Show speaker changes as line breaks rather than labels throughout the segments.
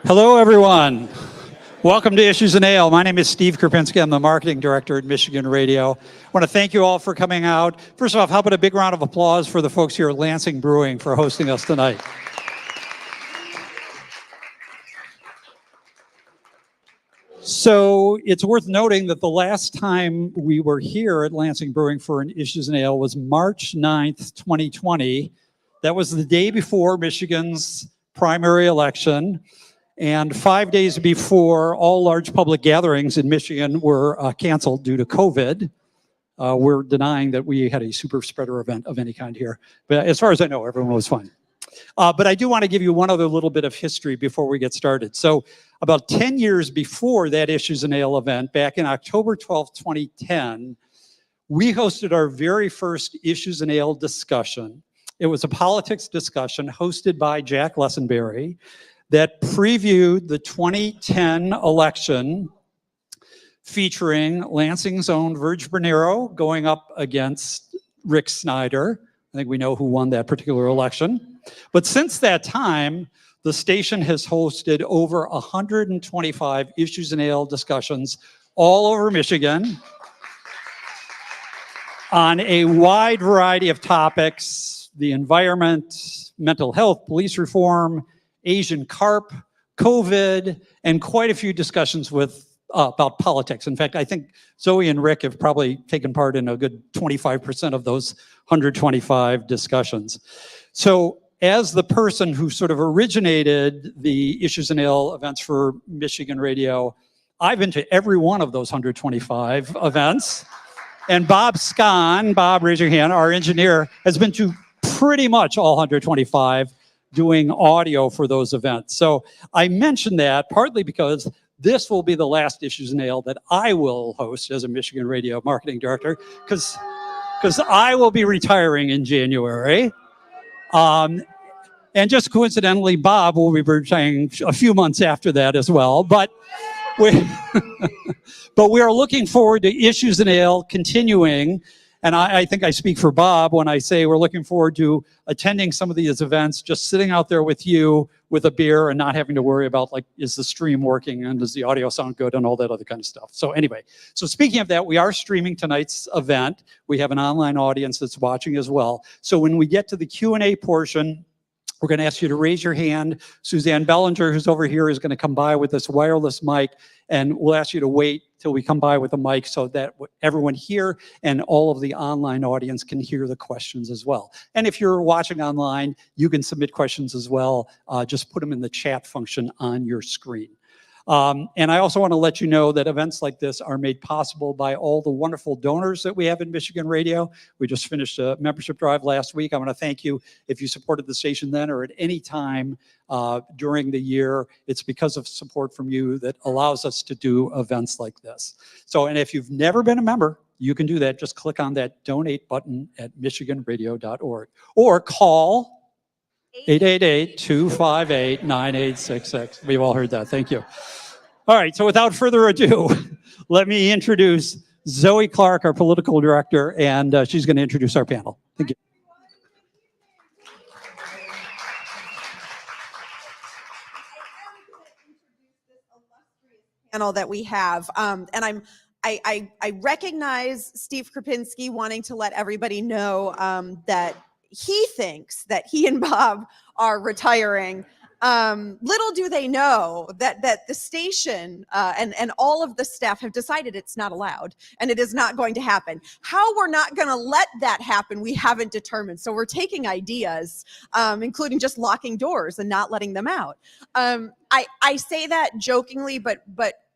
Hello, everyone. Welcome to Issues and Ale. My name is Steve Krupinski. I'm the marketing director at Michigan Radio. I want to thank you all for coming out. First off, how about a big round of applause for the folks here at Lansing Brewing for hosting us tonight. So it's worth noting that the last time we were here at Lansing Brewing for an Issues and Ale was March 9th, 2020. That was the day before Michigan's primary election. And 5 days before all large public gatherings in Michigan were canceled due to COVID. We're denying that we had a super spreader event of any kind here. But as far as I know, everyone was fine. But I do want to give you one other little bit of history before we get started. So about 10 years before that Issues and Ale event, back in October 12th, 2010, we hosted our very first Issues and Ale discussion. It was a politics discussion hosted by Jack Lessenberry that previewed the 2010 election, featuring Lansing's own Virg Bernero going up against Rick Snyder. I think we know who won that particular election. But since that time, the station has hosted over 125 Issues and Ale discussions all over Michigan on a wide variety of topics: the environment, mental health, police reform, Asian carp, COVID, and quite a few discussions with about politics. In fact, I think Zoe and Rick have probably taken part in a good 25% of those 125 discussions. So as the person who sort of originated the Issues and Ale events for Michigan Radio, I've been to every one of those 125 events. And Bob Scahn, Bob, raise your hand, our engineer, has been to pretty much all 125, doing audio for those events. So I mentioned that partly because this will be the last Issues and Ale that I will host as a Michigan Radio marketing director, because I will be retiring in January. And just coincidentally, Bob will be retiring a few months after that as well. But we are looking forward to Issues and Ale continuing. And I think I speak for Bob when I say we're looking forward to attending some of these events, just sitting out there with you with a beer and not having to worry about, like, is the stream working and does the audio sound good and all that other kind of stuff. So anyway, so speaking of that, we are streaming tonight's event. We have an online audience that's watching as well. So when we get to the Q&A portion, we're going to ask you to raise your hand. Suzanne Bellinger, who's over here, is going to come by with this wireless mic, and we'll ask you to wait till we come by with a mic so that everyone here and all of the online audience can hear the questions as well. And if you're watching online, you can submit questions as well. Just put them in the chat function on your screen. And I also want to let you know that events like this are made possible by all the wonderful donors that we have in Michigan Radio. We just finished a membership drive last week. I want to thank you if you supported the station then or at any time during the year. It's because of support from you that allows us to do events like this. So, and if you've never been a member, you can do that. Just click on that donate button at michiganradio.org or call 888-258-9866. We've all heard that. Thank you. All right, so without further ado, let me introduce Zoe Clark, our political director, and she's going to introduce our panel. Thank you.
Panel that we have, and I recognize Steve Krupinski wanting to let everybody know that he thinks that he and Bob are retiring. Little do they know that the station and all of the staff have decided it's not allowed and it is not going to happen. How we're not going to let that happen, we haven't determined. So we're taking ideas, including just locking doors and not letting them out. I say that jokingly, but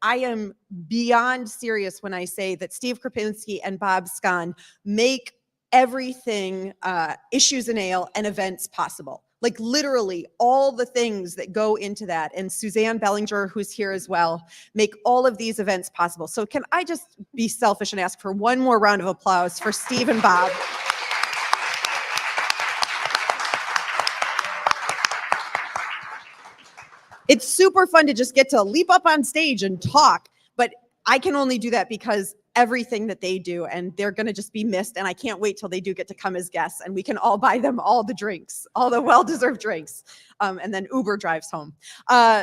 I am beyond serious when I say that Steve Krupinski and Bob Scahn make everything Issues and Ale and events possible. Like literally all the things that go into that. And Suzanne Bellinger, who's here as well, make all of these events possible. So can I just be selfish and ask for one more round of applause for Steve and Bob? It's super fun to just get to leap up on stage and talk, but I can only do that because everything that they do, and they're going to just be missed. And I can't wait till they do get to come as guests, and we can all buy them all the drinks, all the well-deserved drinks, and then Uber drives home.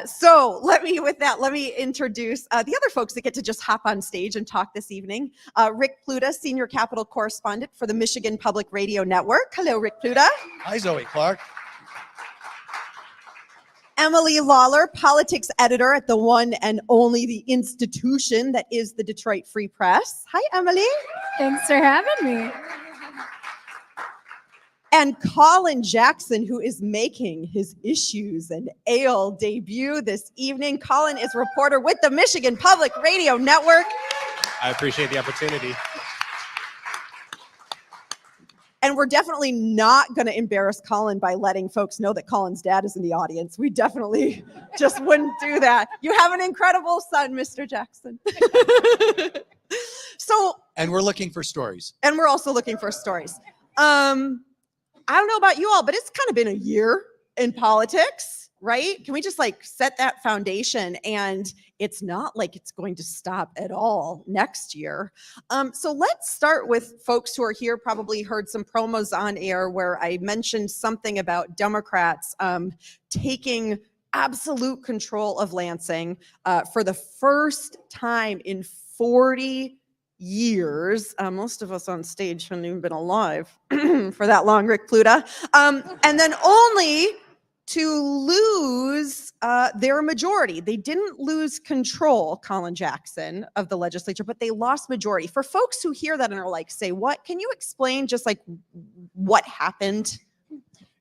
So let me introduce the other folks that get to just hop on stage and talk this evening. Rick Pluta, Senior Capital Correspondent for the Michigan Public Radio Network. Hello, Rick Pluta.
Hi, Zoe Clark.
Emily Lawler, politics editor at the one and only the institution that is the Detroit Free Press. Hi, Emily.
Thanks for having me.
And Colin Jackson, who is making his Issues and Ale debut this evening. Colin is reporter with the Michigan Public Radio Network.
I appreciate the opportunity.
And we're definitely not going to embarrass Colin by letting folks know that Colin's dad is in the audience. We definitely just wouldn't do that. You have an incredible son, Mr. Jackson.
And we're looking for stories.
And we're also looking for stories. I don't know about you all, but it's kind of been a year in politics, right? Can we just set that foundation? And it's not like it's going to stop at all next year. So let's start with folks who are here, probably heard some promos on air where I mentioned something about Democrats taking absolute control of Lansing for the first time in 40 years. Most of us on stage haven't even been alive for that long, Rick Pluta. And then only to lose their majority. They didn't lose control, Colin Jackson, of the legislature, but they lost majority. For folks who hear that and are like, say what? Can you explain just what happened?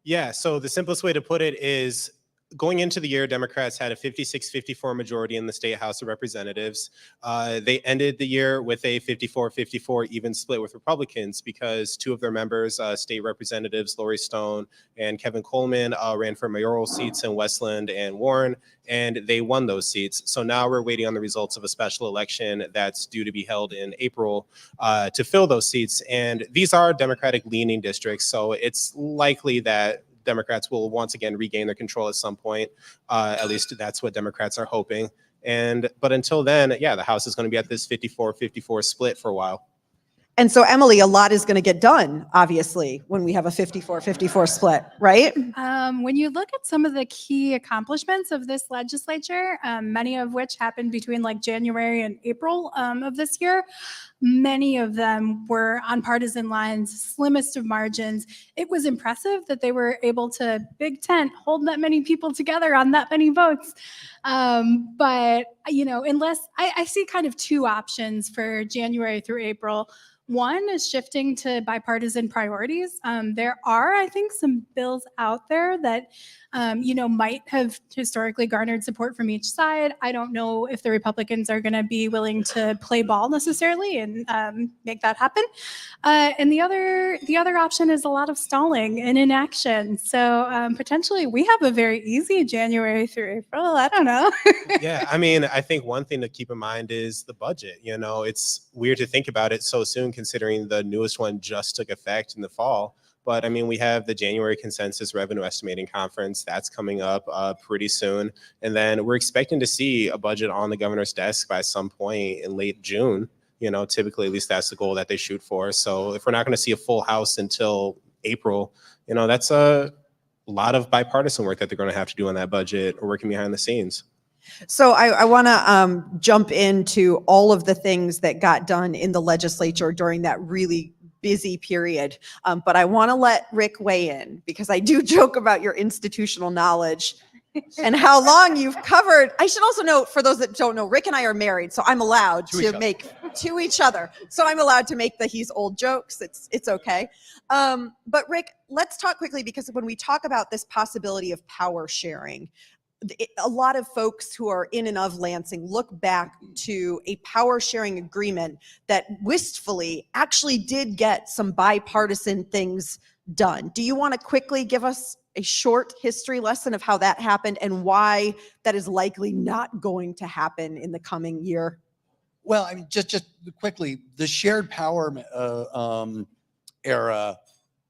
Yeah, so the simplest way to put it is going into the year, Democrats had a 56-54 majority in the State House of Representatives. They ended the year with a 54-54 even split with Republicans because two of their members, State Representatives Lori Stone and Kevin Coleman, ran for mayoral seats in Westland and Warren, and they won those seats. So now we're waiting on the results of a special election that's due to be held in April to fill those seats. And these are Democratic-leaning districts, so it's likely that Democrats will once again regain their control at some point. At least that's what Democrats are hoping. But until then, yeah, the House is going to be at this 54-54 split for a while.
And so, Emily, a lot is going to get done, obviously, when we have a 54-54 split, right?
When you look at some of the key accomplishments of this legislature, many of which happened between January and April of this year, many of them were on partisan lines, slimmest of margins. It was impressive that they were able to big tent, hold that many people together on that many votes. But, unless I see kind of two options for January through April. One is shifting to bipartisan priorities. There are, I think, some bills out there that, might have historically garnered support from each side. I don't know if the Republicans are going to be willing to play ball necessarily and make that happen. And the other option is a lot of stalling and inaction. So potentially we have a very easy January through April. I don't know.
Yeah, I mean, I think one thing to keep in mind is the budget. It's weird to think about it so soon considering the newest one just took effect in the fall. But I mean, we have the January Consensus Revenue Estimating Conference that's coming up pretty soon. And then we're expecting to see a budget on the governor's desk by some point in late June. Typically, at least that's the goal that they shoot for. So if we're not going to see a full House until April, that's a lot of bipartisan work that they're going to have to do on that budget or working behind the scenes.
So I want to jump into all of the things that got done in the legislature during that really busy period. But I want to let Rick weigh in because I do joke about your institutional knowledge and how long you've covered. I should also note, for those that don't know, Rick and I are married, so I'm allowed to make to each other. So I'm allowed to make the he's old jokes. It's okay. But Rick, let's talk quickly because when we talk about this possibility of power sharing, a lot of folks who are in and of Lansing look back to a power sharing agreement that wistfully actually did get some bipartisan things done. Do you want to quickly give us a short history lesson of how that happened and why that is likely not going to happen in the coming year?
Well, I mean, just quickly, the shared power era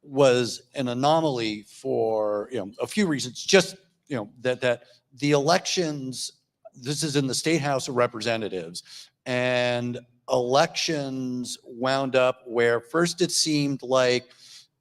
was an anomaly for a few reasons. Just that the elections, this is in the State House of Representatives, and elections wound up where first it seemed like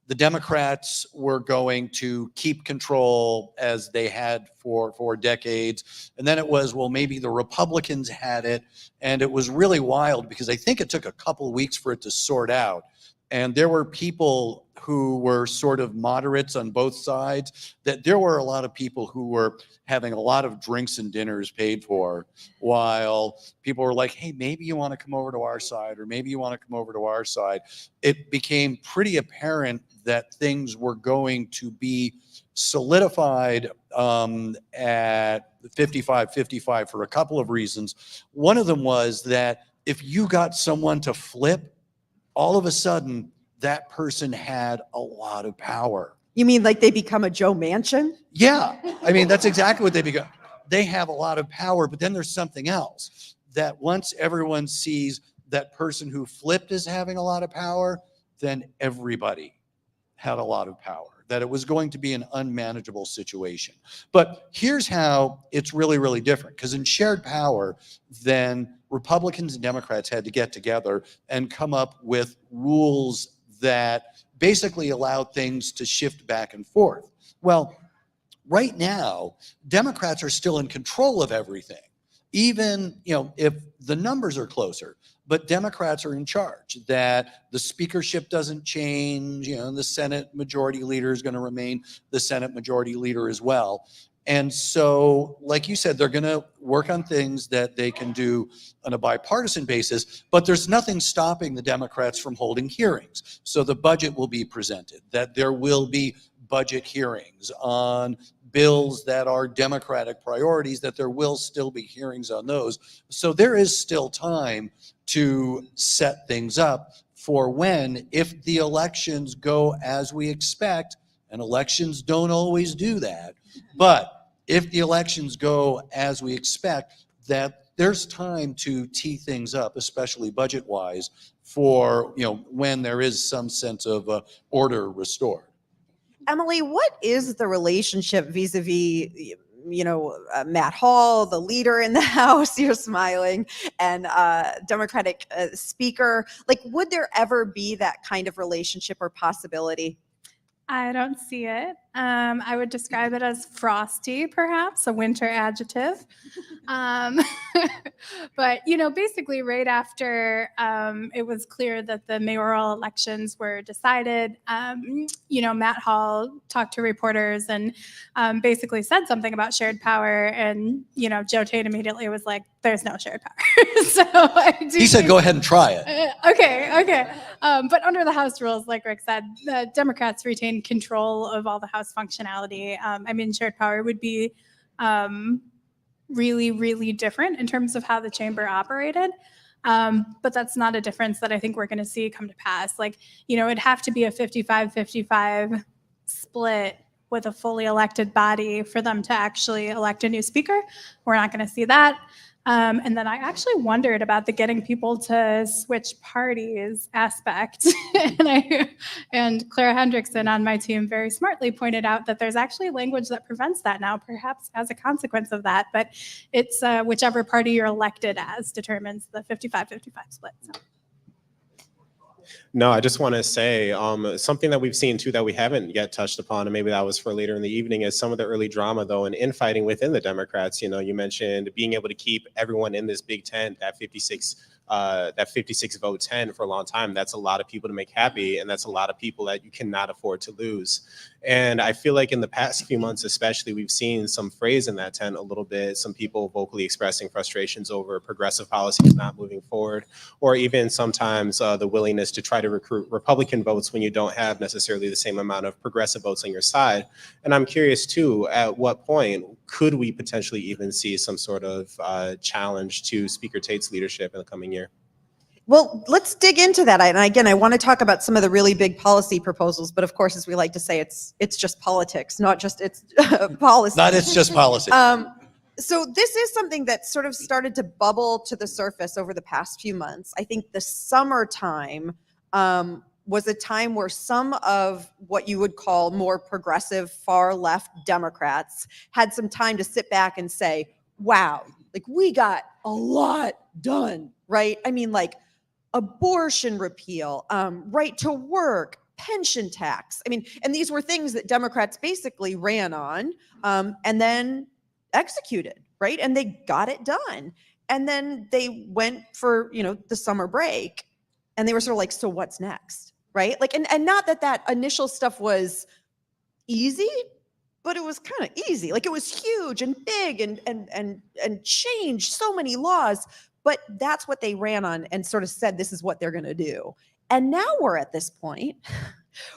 the Democrats were going to keep control as they had for decades. And then it was, well, maybe the Republicans had it. And it was really wild because I think it took a couple of weeks for it to sort out. And there were people who were sort of moderates on both sides, that there were a lot of people who were having a lot of drinks and dinners paid for, while people were like, hey, maybe you want to come over to our side, or maybe you want to come over to our side. It became pretty apparent that things were going to be solidified at 55-55 for a couple of reasons. One of them was that if you got someone to flip, all of a sudden, that person had a lot of power.
You mean like they become a Joe Manchin?
Yeah, I mean, that's exactly what they become. They have a lot of power, but then there's something else, that once everyone sees that person who flipped as having a lot of power, then everybody had a lot of power, that it was going to be an unmanageable situation. But here's how it's really, really different, because in shared power, then Republicans and Democrats had to get together and come up with rules that basically allowed things to shift back and forth. Well, right now, Democrats are still in control of everything, even, if the numbers are closer, but Democrats are in charge, that the speakership doesn't change, and the Senate majority leader is going to remain the Senate majority leader as well. And so, like you said, they're going to work on things that they can do on a bipartisan basis, but there's nothing stopping the Democrats from holding hearings. So the budget will be presented, that there will be budget hearings on bills that are Democratic priorities, that there will still be hearings on those. So there is still time to set things up for when, if the elections go as we expect, and elections don't always do that, but if the elections go as we expect, that there's time to tee things up, especially budget-wise, for when there is some sense of order restored.
Emily, what is the relationship vis-a-vis, Matt Hall, the leader in the House, you're smiling, and Democratic speaker? Like, would there ever be that kind of relationship or possibility?
I don't see it. I would describe it as frosty, perhaps, a winter adjective. But, basically right after it was clear that the mayoral elections were decided, Matt Hall talked to reporters and basically said something about shared power. And, Joe Tate immediately was like, there's no shared power. So
he said, go ahead and try it.
Okay. But under the House rules, like Rick said, the Democrats retain control of all the House functionality. Shared power would be really, really different in terms of how the chamber operated. But that's not a difference that I think we're going to see come to pass. It'd have to be a 55-55 split with a fully elected body for them to actually elect a new speaker. We're not going to see that. And then I actually wondered about the getting people to switch parties aspect. and Clara Hendrickson on my team very smartly pointed out that there's actually language that prevents that now, perhaps as a consequence of that. But it's whichever party you're elected as determines the 55-55 split. So.
No, I just want to say something that we've seen too that we haven't yet touched upon, and maybe that was for later in the evening, is some of the early drama though and infighting within the Democrats. You mentioned being able to keep everyone in this big tent at 56 vote 10 for a long time. That's a lot of people to make happy, and that's a lot of people that you cannot afford to lose. And I feel like in the past few months, especially, we've seen some phrase in that tent a little bit, some people vocally expressing frustrations over progressive policies not moving forward, or even sometimes the willingness to try to recruit Republican votes when you don't have necessarily the same amount of progressive votes on your side. And I'm curious too, at what point could we potentially even see some sort of challenge to Speaker Tate's leadership in the coming year?
Well, let's dig into that. And again, I want to talk about some of the really big policy proposals, but of course, as we like to say, it's just politics, not just it's policy.
Not it's just policy.
So this is something that sort of started to bubble to the surface over the past few months. I think the summertime was a time where some of what you would call more progressive, far left Democrats had some time to sit back and say, wow, we got a lot done, right? abortion repeal, right to work, pension tax. I mean, and these were things that Democrats basically ran on and then executed, right? And they got it done. And then they went for, the summer break and they were sort of like, so what's next? Right? Like, and not that initial stuff was easy, but it was kind of easy. Like it was huge and big and changed so many laws, but that's what they ran on and sort of said, this is what they're going to do. And now we're at this point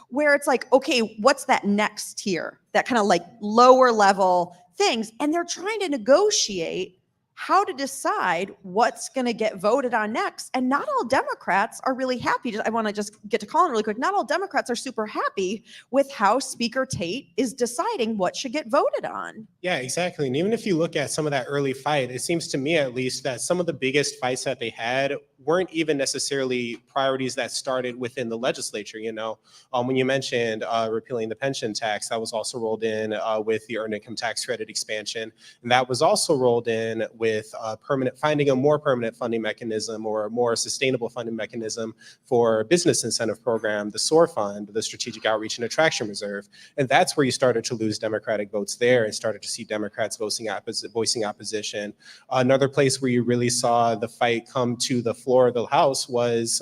where it's like, okay, what's that next tier? That kind of like lower level things. And they're trying to negotiate how to decide what's going to get voted on next. And not all Democrats are really happy. I want to just get to Colin really quick. Not all Democrats are super happy with how Speaker Tate is deciding what should get voted on.
Yeah, exactly. And even if you look at some of that early fight, it seems to me at least that some of the biggest fights that they had weren't even necessarily priorities that started within the legislature. When you mentioned repealing the pension tax, that was also rolled in with the earned income tax credit expansion. And that was also rolled in with finding a more permanent funding mechanism or a more sustainable funding mechanism for business incentive program, the SOAR fund, the Strategic Outreach and Attraction Reserve. And that's where you started to lose Democratic votes there and started to see Democrats voicing opposition. Another place where you really saw the fight come to the floor of the House was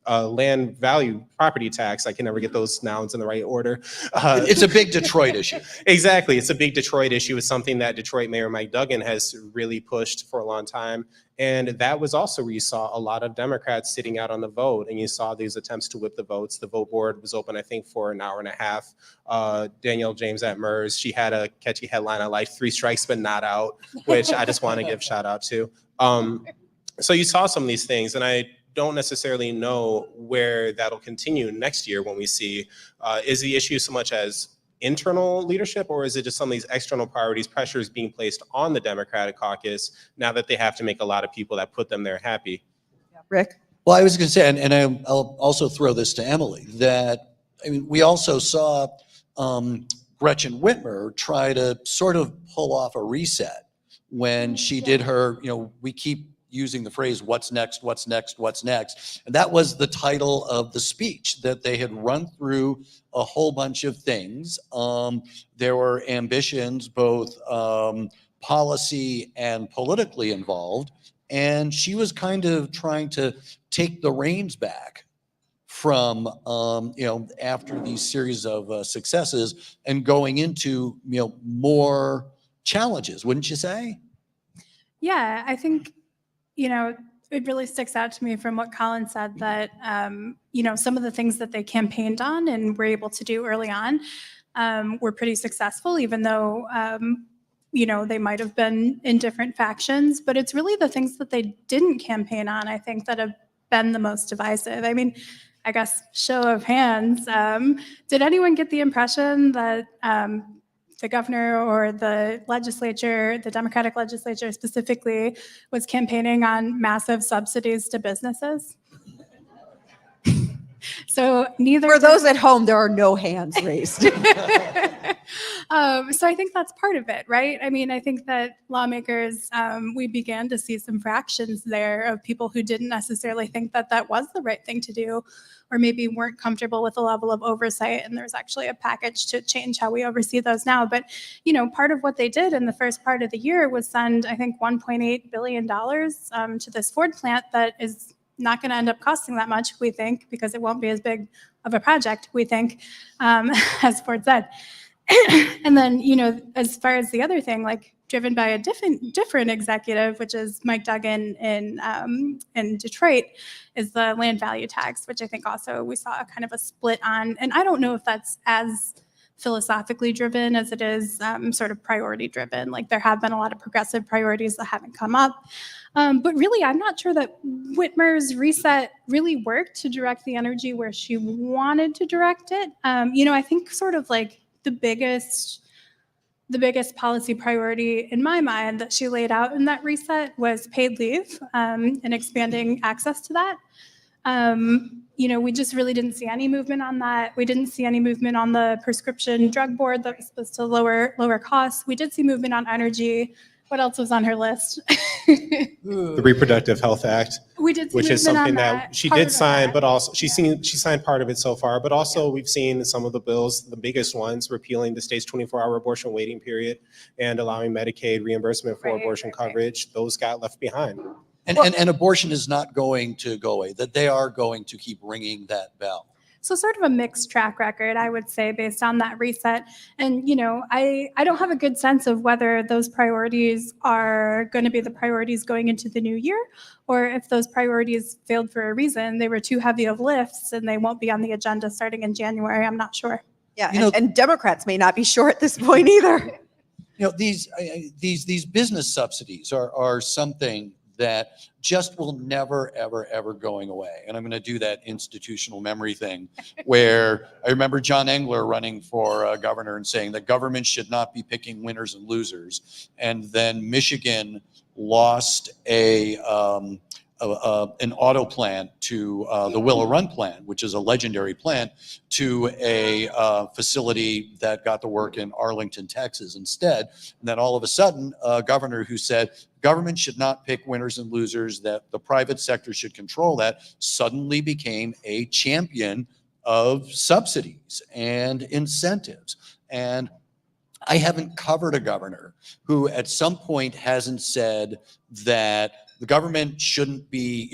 land value property tax. I can never get those nouns in the right order.
It's a big Detroit issue.
Exactly. It's a big Detroit issue. It's something that Detroit Mayor Mike Duggan has really pushed for a long time. And that was also where you saw a lot of Democrats sitting out on the vote, and you saw these attempts to whip the votes. The vote board was open, I think, for an hour and a half. Danielle James at MERS, she had a catchy headline, I like 3 strikes but not out, which I just want to give shout out to. So you saw some of these things, and I don't necessarily know where that'll continue next year when we see, is the issue so much as internal leadership, or is it just some of these external priorities, pressures being placed on the Democratic caucus now that they have to make a lot of people that put them there happy?
Rick?
Well, I was going to say, and I'll also throw this to Emily, that we also saw Gretchen Whitmer try to sort of pull off a reset when she did her, we keep using the phrase, what's next, what's next, what's next. And that was the title of the speech, that they had run through a whole bunch of things. There were ambitions, both policy and politically involved. And she was kind of trying to take the reins back from, after these series of successes and going into, more challenges, wouldn't you say?
Yeah, I think, it really sticks out to me from what Colin said that, some of the things that they campaigned on and were able to do early on were pretty successful, even though, they might have been in different factions. But it's really the things that they didn't campaign on, I think, that have been the most divisive. I mean, I guess show of hands, did anyone get the impression that the governor or the legislature, the Democratic legislature specifically, was campaigning on massive subsidies to businesses? So neither.
For those at home, there are no hands raised.
So I think that's part of it, right? I mean, I think that lawmakers, we began to see some fractions there of people who didn't necessarily think that that was the right thing to do, or maybe weren't comfortable with the level of oversight. And there's actually a package to change how we oversee those now. But, part of what they did in the first part of the year was send, I think, $1.8 billion to this Ford plant that is not going to end up costing that much, we think, because it won't be as big of a project, we think, as Ford said. And then, as far as the other thing, like driven by a different executive, which is Mike Duggan in Detroit, is the land value tax, which I think also we saw a kind of a split on. And I don't know if that's as philosophically driven as it is sort of priority driven. Like there have been a lot of progressive priorities that haven't come up. But really, I'm not sure that Whitmer's reset really worked to direct the energy where she wanted to direct it. I think sort of like the biggest policy priority in my mind that she laid out in that reset was paid leave and expanding access to that. We just really didn't see any movement on that. We didn't see any movement on the prescription drug board that was supposed to lower costs. We did see movement on energy. What else was on her list?
The Reproductive Health Act.
We did see
which is
movement on
something that she
part
did
of
sign,
that.
but also she signed part of it so far. But also we've seen some of the bills, the biggest ones, repealing the state's 24-hour abortion waiting period and allowing Medicaid reimbursement for
Right,
abortion
right.
coverage. Those got left behind.
And abortion is not going to go away, that they are going to keep ringing that bell.
So sort of a mixed track record, I would say, based on that reset. And, I don't have a good sense of whether those priorities are going to be the priorities going into the new year, or if those priorities failed for a reason. They were too heavy of lifts and they won't be on the agenda starting in January. I'm not sure.
Yeah, and Democrats may not be sure at this point either.
These business subsidies are something that just will never, ever, ever going away. And I'm going to do that institutional memory thing where I remember John Engler running for governor and saying that government should not be picking winners and losers. And then Michigan lost an auto plant to the Willow Run plant, which is a legendary plant, to a facility that got to work in Arlington, Texas instead. And then all of a sudden, a governor who said government should not pick winners and losers, that the private sector should control that, suddenly became a champion of subsidies and incentives. And I haven't covered a governor who at some point hasn't said that the government shouldn't be,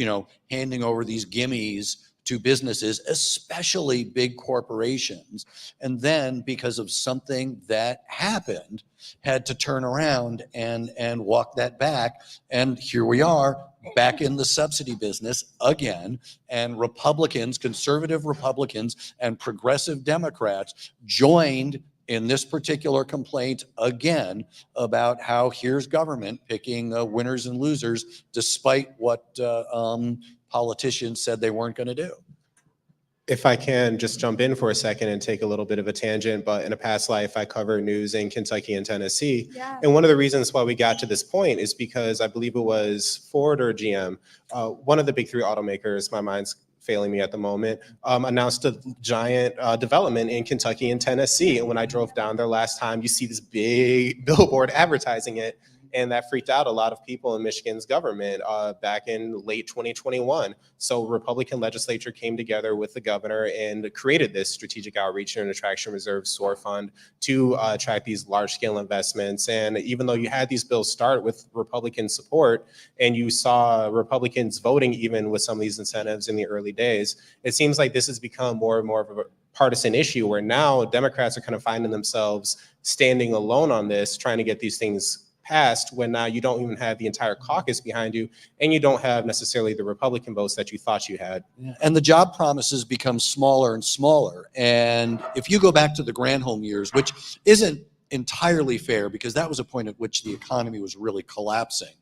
handing over these gimmies to businesses, especially big corporations. And then because of something that happened, had to turn around and walk that back. And here we are back in the subsidy business again. And Republicans, conservative Republicans and progressive Democrats joined in this particular complaint again about how here's government picking winners and losers, despite what politicians said they weren't going to do.
If I can just jump in for a second and take a little bit of a tangent, but in a past life, I covered news in Kentucky and Tennessee.
Yeah.
And one of the reasons why we got to this point is because I believe it was Ford or GM, one of the big three automakers, my mind's failing me at the moment, announced a giant development in Kentucky and Tennessee. And when I drove down there last time, you see this big billboard advertising it. And that freaked out a lot of people in Michigan's government back in late 2021. So Republican legislature came together with the governor and created this strategic outreach and attraction reserve SOAR fund to attract these large scale investments. And even though you had these bills start with Republican support and you saw Republicans voting even with some of these incentives in the early days, it seems like this has become more and more of a partisan issue where now Democrats are kind of finding themselves standing alone on this, trying to get these things passed, when now you don't even have the entire caucus behind you and you don't have necessarily the Republican votes that you thought you had.
And the job promises become smaller and smaller. And if you go back to the Granholm years, which isn't entirely fair because that was a point at which the economy was really collapsing.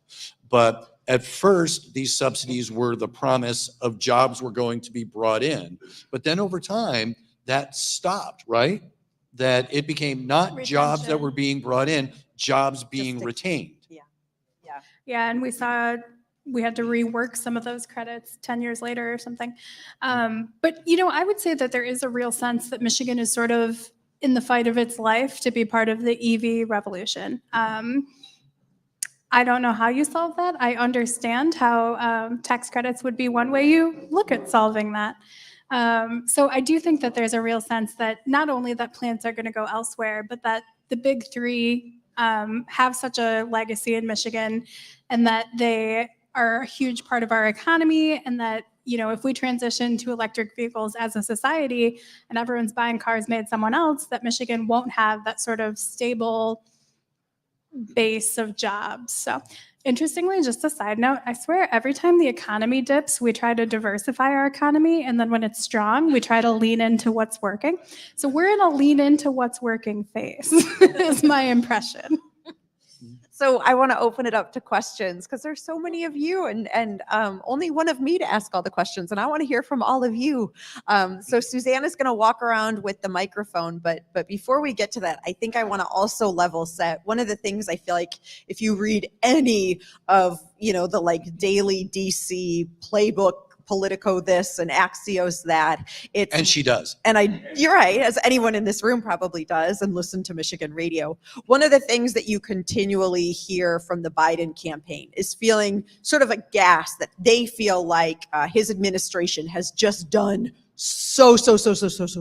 But at first, these subsidies were the promise of jobs were going to be brought in. But then over time, that stopped, right? That it became not jobs that were being brought in, jobs being retained.
Yeah, and we saw we had to rework some of those credits 10 years later or something. But, I would say that there is a real sense that Michigan is sort of in the fight of its life to be part of the EV revolution. I don't know how you solve that. I understand how tax credits would be one way you look at solving that. So I do think that there's a real sense that not only that plants are going to go elsewhere, but that the big three have such a legacy in Michigan and that they are a huge part of our economy, and that, if we transition to electric vehicles as a society and everyone's buying cars made someone else, that Michigan won't have that sort of stable base of jobs. So interestingly, just a side note, I swear every time the economy dips, we try to diversify our economy. And then when it's strong, we try to lean into what's working. So we're in a lean into what's working phase, is my impression.
So I want to open it up to questions because there's so many of you and only one of me to ask all the questions. And I want to hear from all of you. So Susanna's going to walk around with the microphone. But before we get to that, I think I want to also level set. One of the things I feel like if you read any of, the daily DC playbook Politico this and Axios that.
And she does.
You're right, as anyone in this room probably does and listen to Michigan radio. One of the things that you continually hear from the Biden campaign is feeling sort of aghast that they feel like his administration has just done so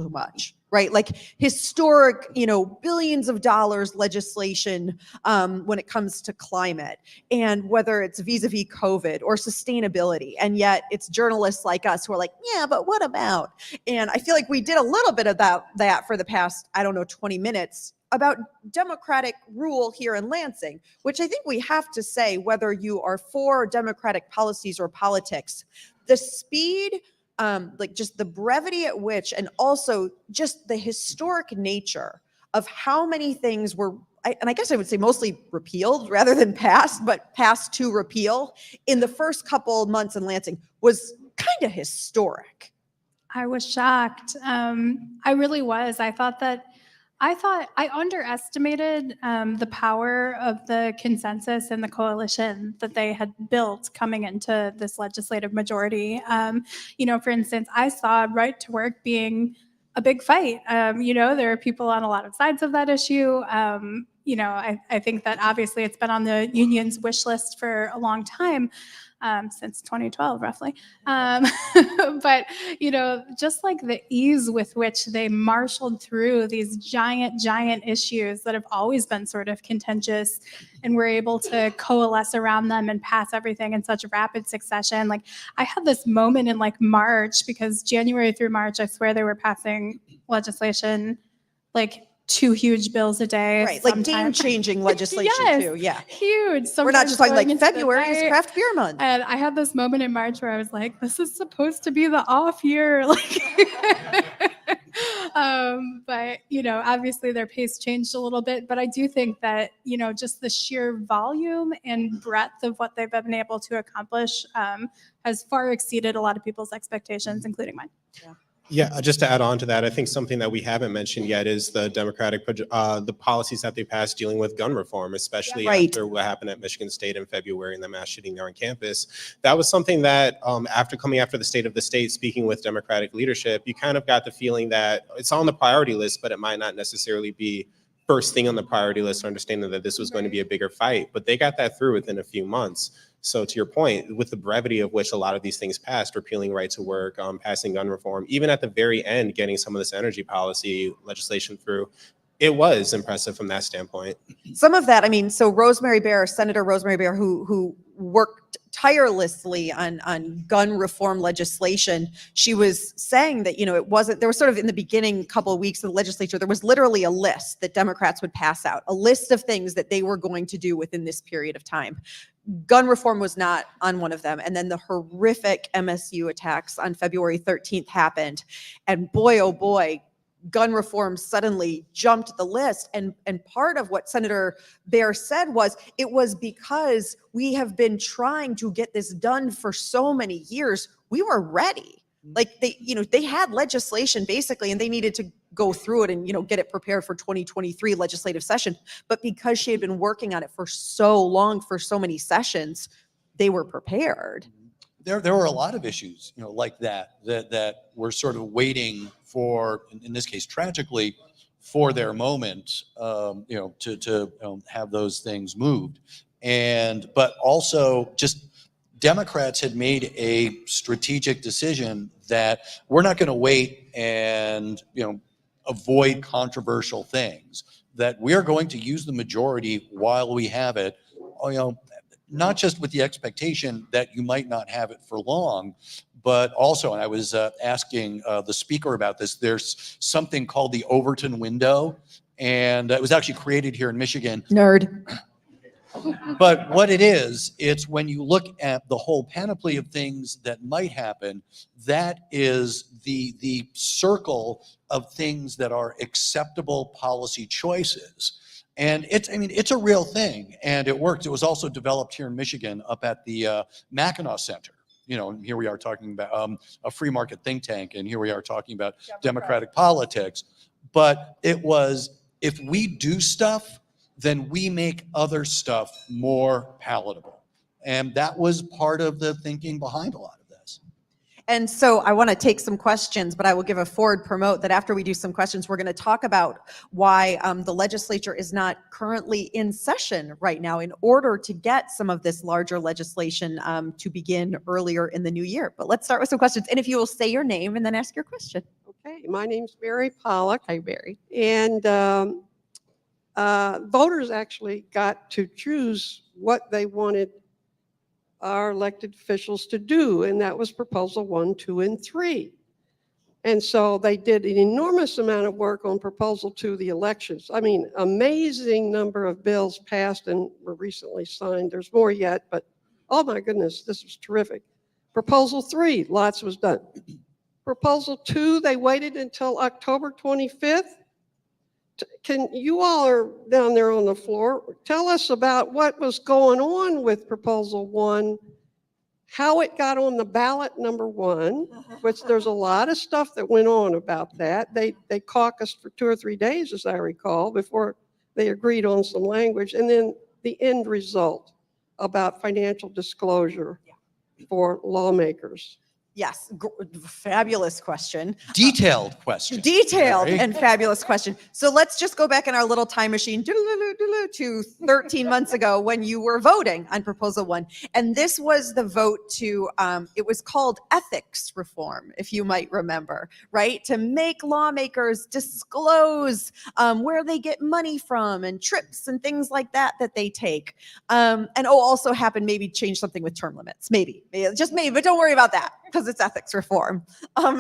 much, right? Like historic, billions of dollars legislation when it comes to climate, and whether it's vis-a-vis COVID or sustainability. And yet it's journalists like us who are like, yeah, but what about? And I feel like we did a little bit about that for the past, 20 minutes about Democratic rule here in Lansing, which I think we have to say, whether you are for Democratic policies or politics, the speed, like just the brevity at which, and also just the historic nature of how many things were, and I guess I would say mostly repealed rather than passed, but passed to repeal in the first couple months in Lansing was kind of historic.
I was shocked. I really was. I thought I underestimated the power of the consensus and the coalition that they had built coming into this legislative majority. For instance, I saw right to work being a big fight. There are people on a lot of sides of that issue. I think that obviously it's been on the union's wish list for a long time. Since 2012, roughly. But, just like the ease with which they marshaled through these giant issues that have always been sort of contentious, and were able to coalesce around them and pass everything in such rapid succession. Like, I had this moment in March, because January through March, I swear they were passing legislation, 2 huge bills a day.
Right, like game-changing legislation
yes,
too, yeah.
Huge.
We're not just talking
Sometimes
February is
night.
craft beer month.
And I had this moment in March where I was like, this is supposed to be the off year. But, obviously their pace changed a little bit. But I do think that, just the sheer volume and breadth of what they've been able to accomplish has far exceeded a lot of people's expectations, including mine.
Yeah.
Yeah, just to add on to that, I think something that we haven't mentioned yet is the the policies that they passed dealing with gun reform, especially after what happened at Michigan State in February and the mass shooting there on campus. That was something that after the state of the state, speaking with Democratic leadership, you kind of got the feeling that it's on the priority list, but it might not necessarily be first thing on the priority list, understanding that this was going to be a bigger fight. But they got that through within a few months. So to your point, with the brevity of which a lot of these things passed, repealing right to work, passing gun reform, even at the very end, getting some of this energy policy legislation through, it was impressive from that standpoint.
Some of that, Senator Rosemary Bear, who worked tirelessly on gun reform legislation, she was saying that, there was sort of in the beginning couple of weeks of the legislature, there was literally a list that Democrats would pass out, a list of things that they were going to do within this period of time. Gun reform was not on one of them. And then the horrific MSU attacks on February 13th happened. And boy, oh boy, gun reform suddenly jumped the list. And part of what Senator Bear said was, it was because we have been trying to get this done for so many years. We were ready. Like they had legislation basically, and they needed to go through it and, get it prepared for 2023 legislative session. But because she had been working on it for so long, for so many sessions, they were prepared.
There were a lot of issues, like that were sort of waiting for, in this case, tragically, for their moment, to have those things moved. But also just Democrats had made a strategic decision that we're not going to wait and, avoid controversial things, that we're going to use the majority while we have it, not just with the expectation that you might not have it for long, but also, and I was asking the speaker about this, there's something called the Overton window, and it was actually created here in Michigan.
Nerd.
But what it is, it's when you look at the whole panoply of things that might happen, that is the circle of things that are acceptable policy choices. And it's a real thing, and it works. It was also developed here in Michigan up at the Mackinac Center. And here we are talking about a free market think tank, and here we are talking about democratic politics. But it was, if we do stuff, then we make other stuff more palatable. And that was part of the thinking behind a lot of this.
And so I want to take some questions, but I will give a forward promote that after we do some questions, we're going to talk about why the legislature is not currently in session right now in order to get some of this larger legislation to begin earlier in the new year. But let's start with some questions. And if you will say your name and then ask your question.
Okay, my name's Mary Pollock,
Hi, Barry.
and voters actually got to choose what they wanted our elected officials to do, and that was proposal 1, 2, and 3. And so they did an enormous amount of work on proposal 2, the elections. I mean, amazing number of bills passed and were recently signed. There's more yet, but oh my goodness, this was terrific. Proposal 3, lots was done. Proposal 2, they waited until October 25th. Can you all are down there on the floor, tell us about what was going on with proposal 1, how it got on the ballot, number 1, which there's a lot of stuff that went on about that. They caucused for 2 or 3 days, as I recall, before they agreed on some language. And then the end result about financial disclosure for lawmakers.
Yes, fabulous question.
Detailed question.
Detailed
Mary.
and fabulous question. So let's just go back in our little time machine to 13 months ago when you were voting on proposal 1. And this was the vote to, it was called ethics reform, if you might remember, right? To make lawmakers disclose where they get money from and trips and things like that that they take. Also happened, maybe change something with term limits, maybe, just maybe, but don't worry about that because it's ethics reform.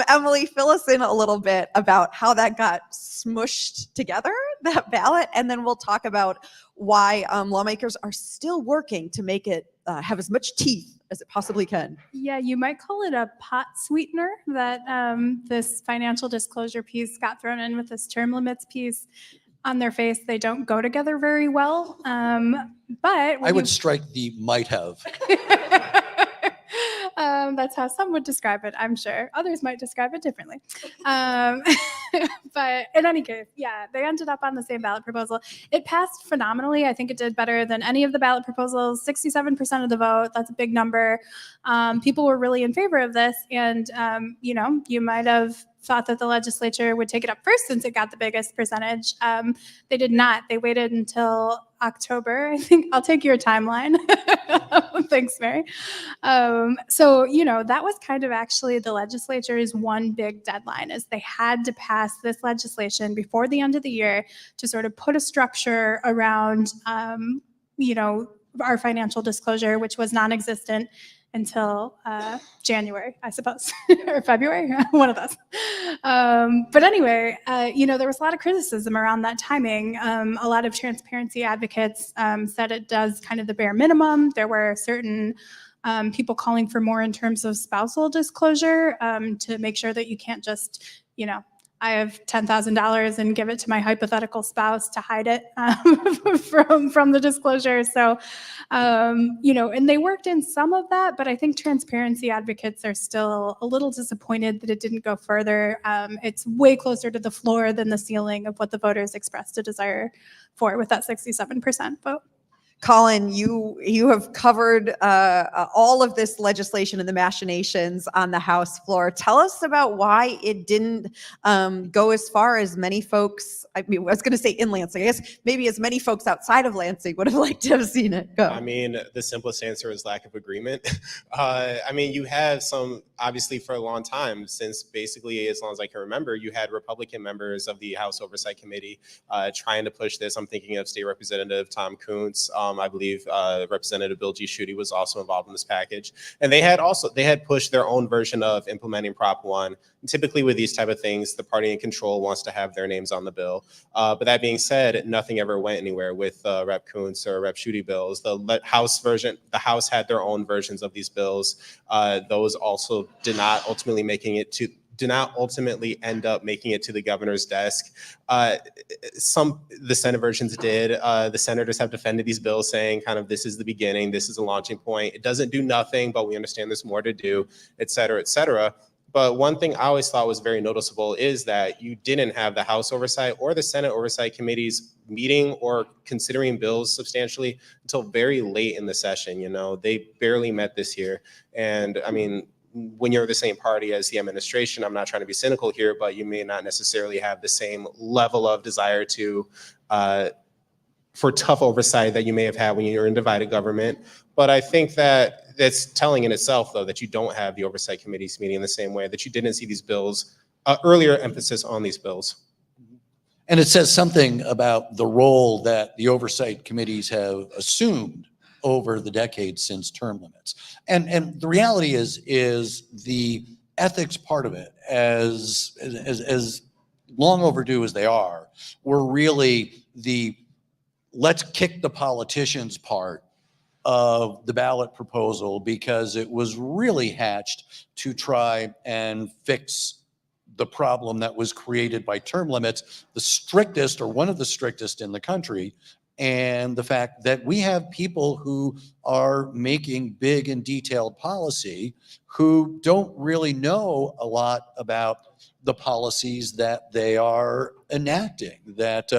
Emily, fill us in a little bit about how that got smushed together, that ballot, and then we'll talk about why lawmakers are still working to make it have as much teeth as it possibly can.
Yeah, you might call it a pot sweetener that this financial disclosure piece got thrown in with this term limits piece. On their face, they don't go together very well. But
I would strike the might have.
That's how some would describe it, I'm sure. Others might describe it differently. But in any case, yeah, they ended up on the same ballot proposal. It passed phenomenally. I think it did better than any of the ballot proposals, 67% of the vote. That's a big number. People were really in favor of this. And, you might have thought that the legislature would take it up first since it got the biggest percentage. They did not. They waited until October. I think I'll take your timeline. Thanks, Mary. That was kind of actually the legislature's one big deadline is they had to pass this legislation before the end of the year to sort of put a structure around, our financial disclosure, which was non-existent until January, I suppose, or February, one of those. But anyway, there was a lot of criticism around that timing. A lot of transparency advocates said it does kind of the bare minimum. There were certain people calling for more in terms of spousal disclosure to make sure that you can't just, I have $10,000 and give it to my hypothetical spouse to hide it from the disclosure. So, and they worked in some of that, but I think transparency advocates are still a little disappointed that it didn't go further. It's way closer to the floor than the ceiling of what the voters expressed a desire for with that 67% vote.
Colin, you have covered all of this legislation and the machinations on the House floor. Tell us about why it didn't go as far as many folks, I was going to say in Lansing, I guess maybe as many folks outside of Lansing would have liked to have seen it go.
I mean, the simplest answer is lack of agreement. You have some, obviously for a long time, since basically as long as I can remember, you had Republican members of the House Oversight Committee trying to push this. I'm thinking of State Representative Tom Kuntz. I believe Representative Bill G. Schuette was also involved in this package. And they had pushed their own version of implementing Prop 1. And typically with these type of things, the party in control wants to have their names on the bill. But that being said, nothing ever went anywhere with Rep. Kuntz or Rep. Schuette bills. The House had their own versions of these bills. Those also did not ultimately end up making it to the governor's desk. The Senate versions did. The senators have defended these bills saying kind of this is the beginning, this is a launching point. It doesn't do nothing, but we understand there's more to do, et cetera, et cetera. But one thing I always thought was very noticeable is that you didn't have the House Oversight or the Senate Oversight Committees meeting or considering bills substantially until very late in the session. They barely met this year. And when you're the same party as the administration, I'm not trying to be cynical here, but you may not necessarily have the same level of desire to for tough oversight that you may have had when you're in divided government. But I think that that's telling in itself, though, that you don't have the oversight committees meeting in the same way, that you didn't see these bills, earlier emphasis on these bills.
And it says something about the role that the oversight committees have assumed over the decades since term limits. And the reality is the ethics part of it, as long overdue as they are, were really the let's kick the politicians part of the ballot proposal, because it was really hatched to try and fix the problem that was created by term limits, the strictest or one of the strictest in the country. And the fact that we have people who are making big and detailed policy who don't really know a lot about the policies that they are enacting, that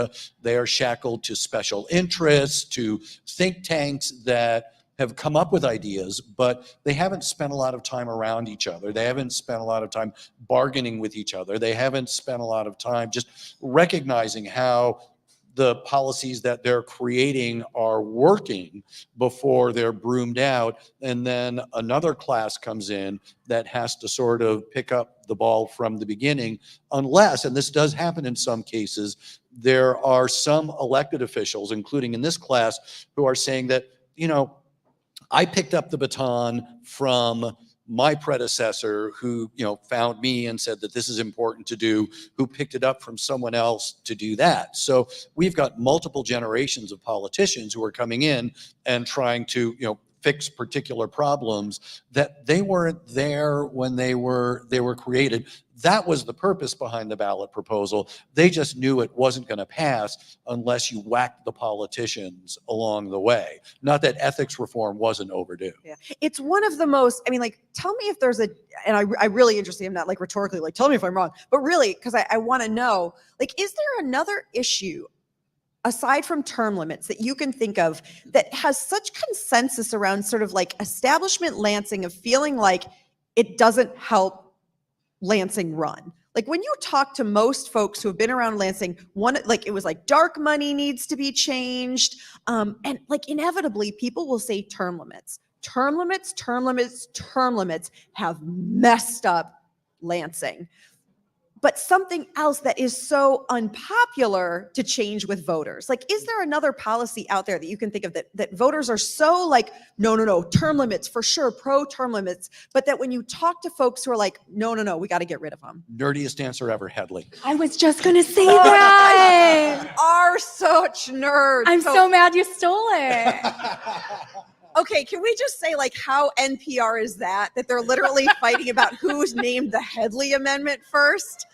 they are shackled to special interests, to think tanks that have come up with ideas, but they haven't spent a lot of time around each other. They haven't spent a lot of time bargaining with each other. They haven't spent a lot of time just recognizing how the policies that they're creating are working before they're broomed out. And then another class comes in that has to sort of pick up the ball from the beginning, unless, and this does happen in some cases, there are some elected officials, including in this class, who are saying that, you know, I picked up the baton from my predecessor who, you know, found me and said that this is important to do, who picked it up from someone else to do that. So we've got multiple generations of politicians who are coming in and trying to, you know, fix particular problems that they weren't there when they were created. That was the purpose behind the ballot proposal. They just knew it wasn't going to pass unless you whacked the politicians along the way. Not that ethics reform wasn't overdue.
Yeah. It's one of the most, I mean, like, tell me if there's a, and I really interested, I'm not like rhetorically, like, tell me if I'm wrong, but really, because I want to know, like, is there another issue aside from term limits that you can think of that has such consensus around sort of like establishment Lansing of feeling like it doesn't help Lansing run? Like when you talk to most folks who have been around Lansing, one, like it was like dark money needs to be changed. And like inevitably people will say term limits. Term limits have messed up Lansing. But something else that is so unpopular to change with voters. Like, is there another policy out there that you can think of that voters are so like, no, term limits for sure, pro term limits, but that when you talk to folks who are like, no, we got to get rid of them?
Nerdiest answer ever, Headley.
I was just going to say that.
You are such nerds.
I'm so mad you stole it.
Okay, can we just say like how NPR is that they're literally fighting about who's named the Headley Amendment first?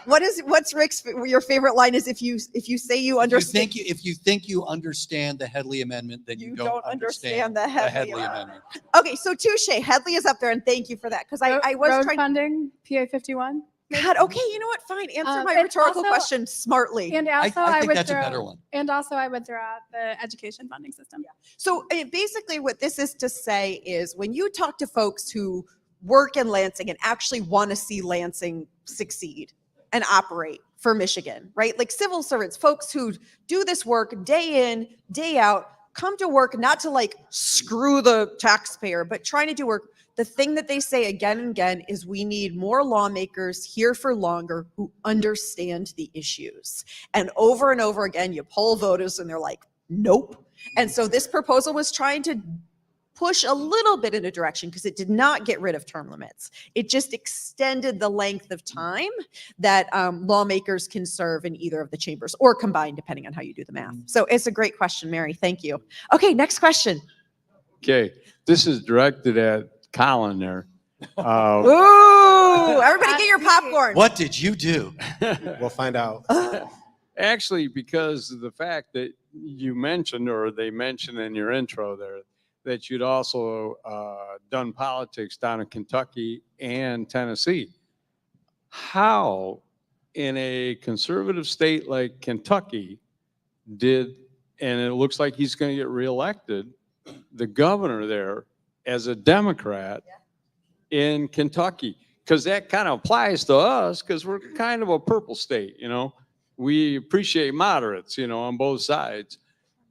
What's Rick's your favorite line is if you say you understand
If you think you understand the Headley Amendment, then you don't understand
the
Headley Amendment.
Okay, so touche. Headley is up there, and thank you for that because I was
road
trying
funding PA 51.
God, okay, you know what? Fine, answer my
and
rhetorical
also-
question smartly.
And
I
also I
think
would
that's a
throw,
better one.
and also I would throw out the education funding system.
So basically what this is to say is when you talk to folks who work in Lansing and actually want to see Lansing succeed and operate for Michigan, right? Like civil servants, folks who do this work day in, day out, come to work not to like screw the taxpayer, but trying to do work. The thing that they say again and again is we need more lawmakers here for longer who understand the issues. And over again, you poll voters and they're like, nope. And so this proposal was trying to push a little bit in a direction because it did not get rid of term limits. It just extended the length of time that lawmakers can serve in either of the chambers or combined, depending on how you do the math. So it's a great question, Mary. Thank you. Okay, next question.
Okay, this is directed at Colin there.
Ooh, everybody get your popcorn.
What did you do?
We'll find out.
Actually, because of the fact that you mentioned, or they mentioned in your intro there, that you'd also done politics down in Kentucky and Tennessee. How, in a conservative state like Kentucky, and it looks like he's going to get reelected, the governor there, as a Democrat, in Kentucky, because that kind of applies to us because we're kind of a purple state, you know. We appreciate moderates, you know, on both sides.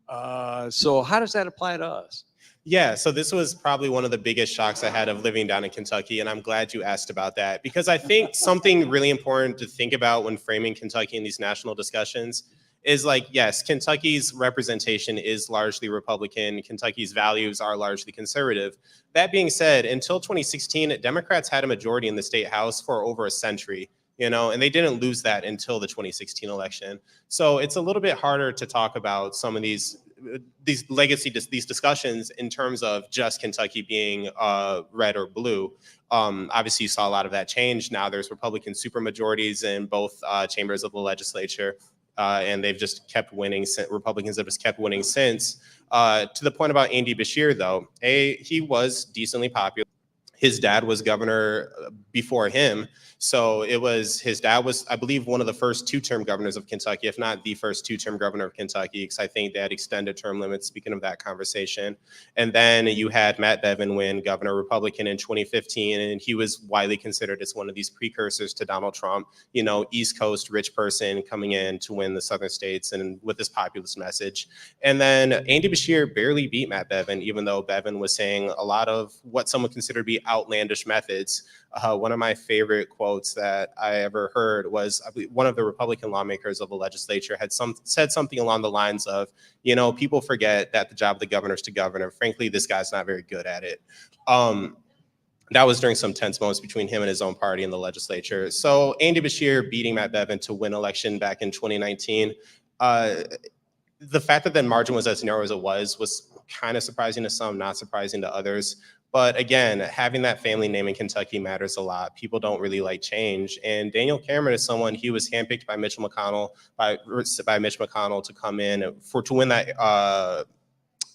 So how does that apply to us?
Yeah, so this was probably one of the biggest shocks I had of living down in Kentucky, and I'm glad you asked about that because I think something really important to think about when framing Kentucky in these national discussions is like, yes, Kentucky's representation is largely Republican. Kentucky's values are largely conservative. That being said, until 2016, Democrats had a majority in the state house for over a century, you know, and they didn't lose that until the 2016 election. So it's a little bit harder to talk about some of these these discussions in terms of just Kentucky being red or blue. Obviously, you saw a lot of that change. Now there's Republican supermajorities in both chambers of the legislature, and they've just kept winning. Republicans have just kept winning since. To the point about Andy Beshear, though, he was decently popular. His dad was governor before him. So his dad was, I believe, one of the first two-term governors of Kentucky, if not the first two-term governor of Kentucky, because I think they had extended term limits, speaking of that conversation. And then you had Matt Bevin win governor Republican in 2015, and he was widely considered as one of these precursors to Donald Trump, you know, East Coast rich person coming in to win the southern states and with this populist message. And then Andy Beshear barely beat Matt Bevin, even though Bevin was saying a lot of what some would consider to be outlandish methods. One of my favorite quotes that I ever heard was, I believe, one of the Republican lawmakers of the legislature had said something along the lines of, you know, people forget that the job of the governor is to govern. Frankly, this guy's not very good at it. That was during some tense moments between him and his own party in the legislature. So Andy Beshear beating Matt Bevin to win election back in 2019. The fact that the margin was as narrow as it was kind of surprising to some, not surprising to others. But again, having that family name in Kentucky matters a lot. People don't really like change. And Daniel Cameron is someone, he was handpicked by Mitch McConnell, by Mitch McConnell to come in to win that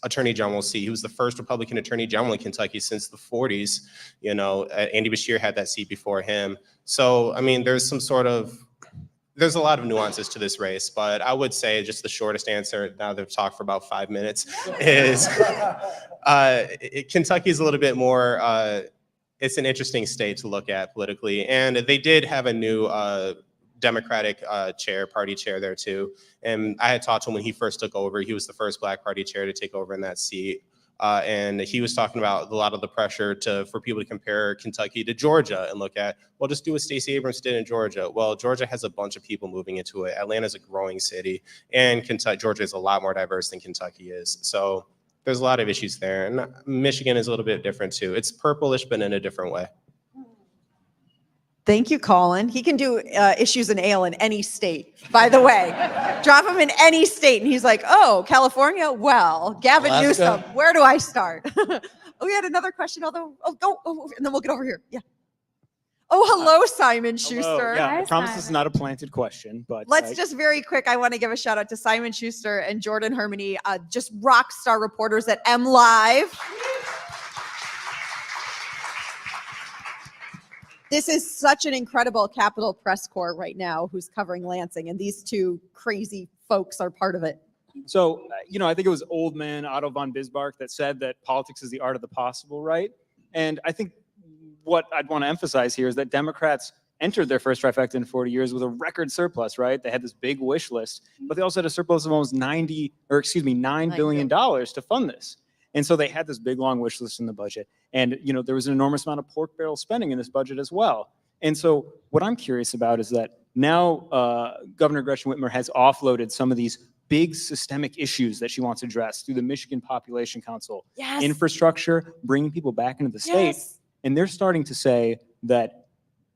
attorney general seat. He was the first Republican attorney general in Kentucky since the 40s. You know, Andy Beshear had that seat before him. So, I mean, there's a lot of nuances to this race, but I would say just the shortest answer, now they've talked for about 5 minutes, is Kentucky is a little bit more, it's an interesting state to look at politically. And they did have a new Democratic party chair there too. And I had talked to him when he first took over. He was the first Black party chair to take over in that seat. And he was talking about a lot of the pressure for people to compare Kentucky to Georgia and look at, well, just do what Stacey Abrams did in Georgia. Well, Georgia has a bunch of people moving into it. Atlanta's a growing city, and Georgia is a lot more diverse than Kentucky is. So there's a lot of issues there. And Michigan is a little bit different too. It's purplish, but in a different way.
Thank you, Colin. He can do issues and ale in any state, by the way. Drop him in any state, and he's like, oh, California? Well, Gavin Newsom, where do I start? Oh, we had another question, although, and then we'll get over here. Yeah. Oh, hello, Simon Schuster.
Yeah, I
Hi,
promise
Simon.
this is not a planted question, but
Let's just very quick, I want to give a shout out to Simon Schuster and Jordan Hermany, just rock star reporters at M Live. This is such an incredible Capitol press corps right now who's covering Lansing, and these two crazy folks are part of it.
so I think it was old man Otto von Bismarck that said that politics is the art of the possible, right? And I think what I'd want to emphasize here is that Democrats entered their first trifecta in 40 years with a record surplus, right? They had this big wish list, but they also had a surplus of almost $9 billion to fund this. And so they had this big, long wish list in the budget. And, there was an enormous amount of pork barrel spending in this budget as well. And so what I'm curious about is that now Governor Gretchen Whitmer has offloaded some of these big systemic issues that she wants to address through the Michigan Population Council,
Yes.
infrastructure, bringing people back into the state.
Yes.
And they're starting to say that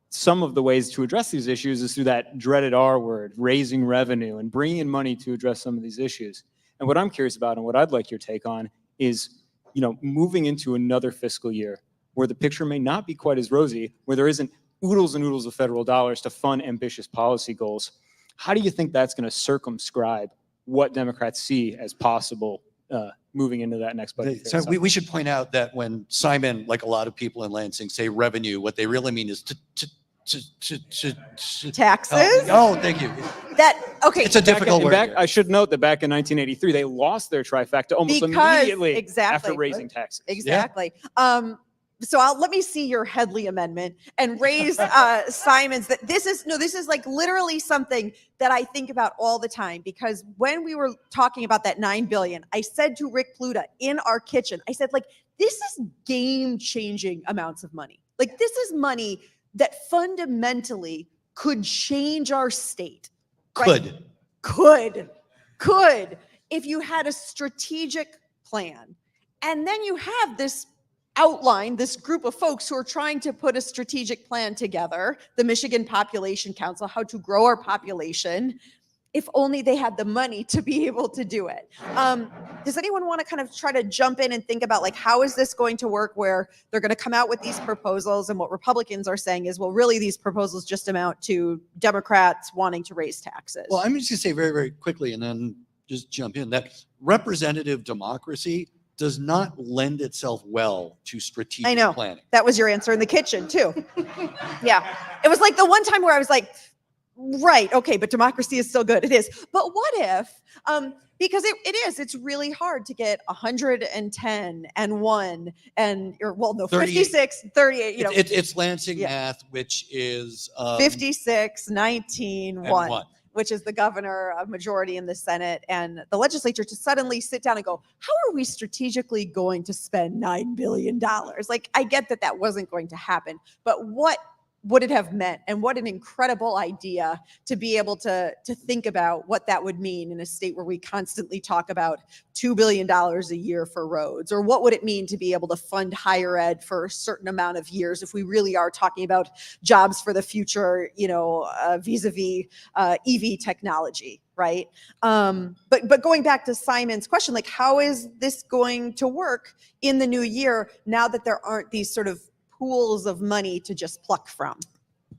some of the ways to address these issues is through that dreaded R word, raising revenue and bringing in money to address some of these issues. And what I'm curious about and what I'd like your take on is, moving into another fiscal year where the picture may not be quite as rosy, where there isn't oodles and oodles of federal dollars to fund ambitious policy goals. How do you think that's going to circumscribe what Democrats see as possible moving into that next budget?
So we should point out that when Simon, like a lot of people in Lansing, say revenue, what they really mean is
Taxes?
Oh, thank you.
Okay.
It's a difficult word.
I should note that back in 1983, they lost their trifecta almost
Because-
immediately
exactly.
after raising taxes.
Exactly. let me see your Headley amendment and raise Simon's. That this is like literally something that I think about all the time, because when we were talking about that $9 billion, I said to Rick Pluta in our kitchen, I said, like, this is game-changing amounts of money. Like, this is money that fundamentally could change our state. Right? Could. If you had a strategic plan. And then you have this outline, this group of folks who are trying to put a strategic plan together, the Michigan Population Council, how to grow our population, if only they had the money to be able to do it. Does anyone want to kind of try to jump in and think about, like, how is this going to work, where they're going to come out with these proposals, and what Republicans are saying is, well, really these proposals just amount to Democrats wanting to raise taxes?
Well, I'm just going to say very, very quickly, and then just jump in, that representative democracy does not lend itself well to strategic
I know.
planning.
That was your answer in the kitchen too. Yeah. It was like the one time where I was like, right, okay, but democracy is still good. It is. But what if, because it's really hard to get 110 and 1 and, or, well, no, 56, 38, you know.
It's Lansing math, which is
56, 19, 1.
1.
Which is the governor, a majority in the Senate and the legislature, to suddenly sit down and go, how are we strategically going to spend $9 billion? Like, I get that that wasn't going to happen, but what would it have meant? And what an incredible idea to be able to think about what that would mean in a state where we constantly talk about $2 billion a year for roads, or what would it mean to be able to fund higher ed for a certain amount of years if we really are talking about jobs for the future, you know, vis-a-vis EV technology, right? But going back to Simon's question, like, how is this going to work in the new year now that there aren't these sort of pools of money to just pluck from?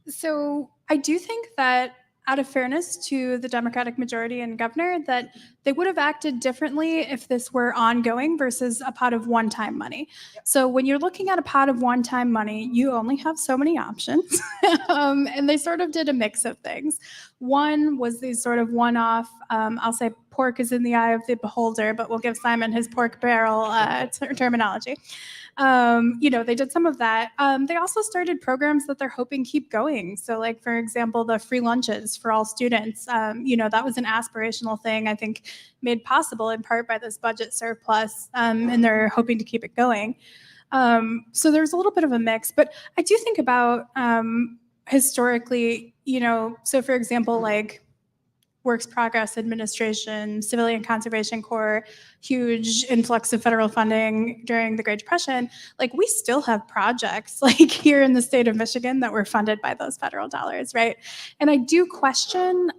So I do think that, out of fairness to the Democratic majority and governor, that they would have acted differently if this were ongoing versus a pot of one-time money. So when you're looking at a pot of one-time money, you only have so many options. And they sort of did a mix of things. One was these sort of one-off, I'll say pork is in the eye of the beholder, but we'll give Simon his pork barrel terminology. You know, they did some of that. They also started programs that they're hoping keep going. So, like, for example, the free lunches for all students, you know, that was an aspirational thing, I think, made possible in part by this budget surplus, and they're hoping to keep it going. So there's a little bit of a mix, but I do think about historically, you know, so for example, like, Works Progress Administration, Civilian Conservation Corps, huge influx of federal funding during the Great Depression. Like, we still have projects like here in the state of Michigan that were funded by those federal dollars, right? And I do question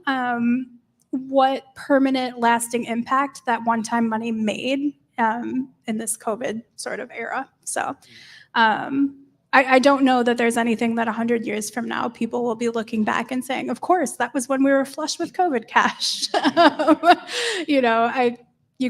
what permanent lasting impact that one-time money made in this COVID sort of era. So I don't know that there's anything that 100 years from now people will be looking back and saying, of course, that was when we were flush with COVID cash. You know,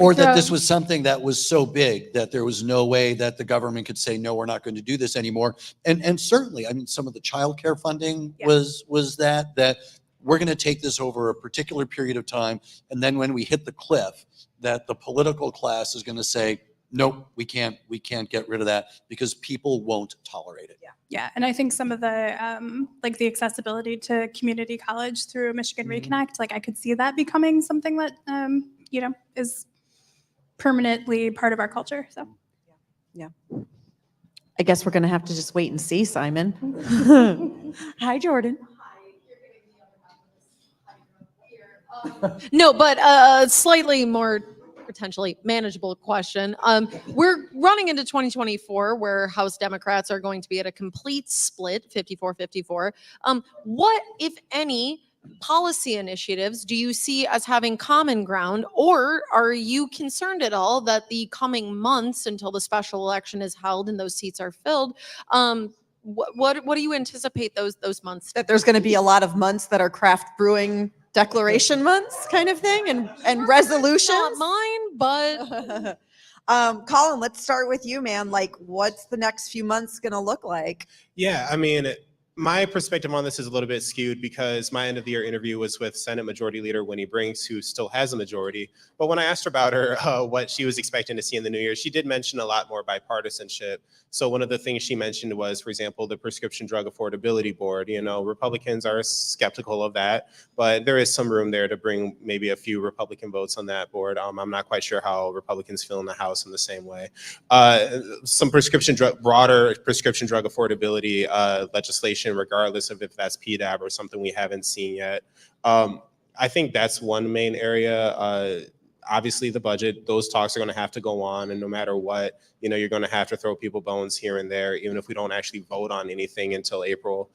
or that this was something that was so big that there was no way that the government could say, no, we're not going to do this anymore. And certainly, I mean, some of the childcare funding was that we're going to take this over a particular period of time. And then when we hit the cliff, that the political class is going to say, nope, we can't get rid of that because people won't tolerate it.
Yeah, and I think some of the like the accessibility to community college through Michigan Reconnect, like, I could see that becoming something that you know, is permanently part of our culture. So
yeah. I guess we're going to have to just wait and see, Simon. Hi, Jordan.
No, but slightly more potentially manageable question. We're running into 2024 where House Democrats are going to be at a complete split, 54-54. What, if any, policy initiatives do you see as having common ground, or are you concerned at all that the coming months until the special election is held and those seats are filled, what do you anticipate those months?
That there's going to be a lot of months that are craft brewing declaration months kind of thing, and resolutions.
Not mine, but
Colin, let's start with you, man. Like, what's the next few months going to look like?
Yeah, I mean, My perspective on this is a little bit skewed because my end of the year interview was with Senate Majority Leader Winnie Brinks, who still has a majority. But when I asked her about what she was expecting to see in the new year, she did mention a lot more bipartisanship. So one of the things she mentioned was, for example, the Prescription Drug Affordability Board. You know, Republicans are skeptical of that, but there is some room there to bring maybe a few Republican votes on that board. I'm not quite sure how Republicans feel in the House in the same way. Some broader prescription drug affordability legislation, regardless of if that's PDAB or something we haven't seen yet. I think that's one main area. Obviously, the budget, those talks are going to have to go on, and no matter what, you know, you're going to have to throw people bones here and there, even if we don't actually vote on anything until April.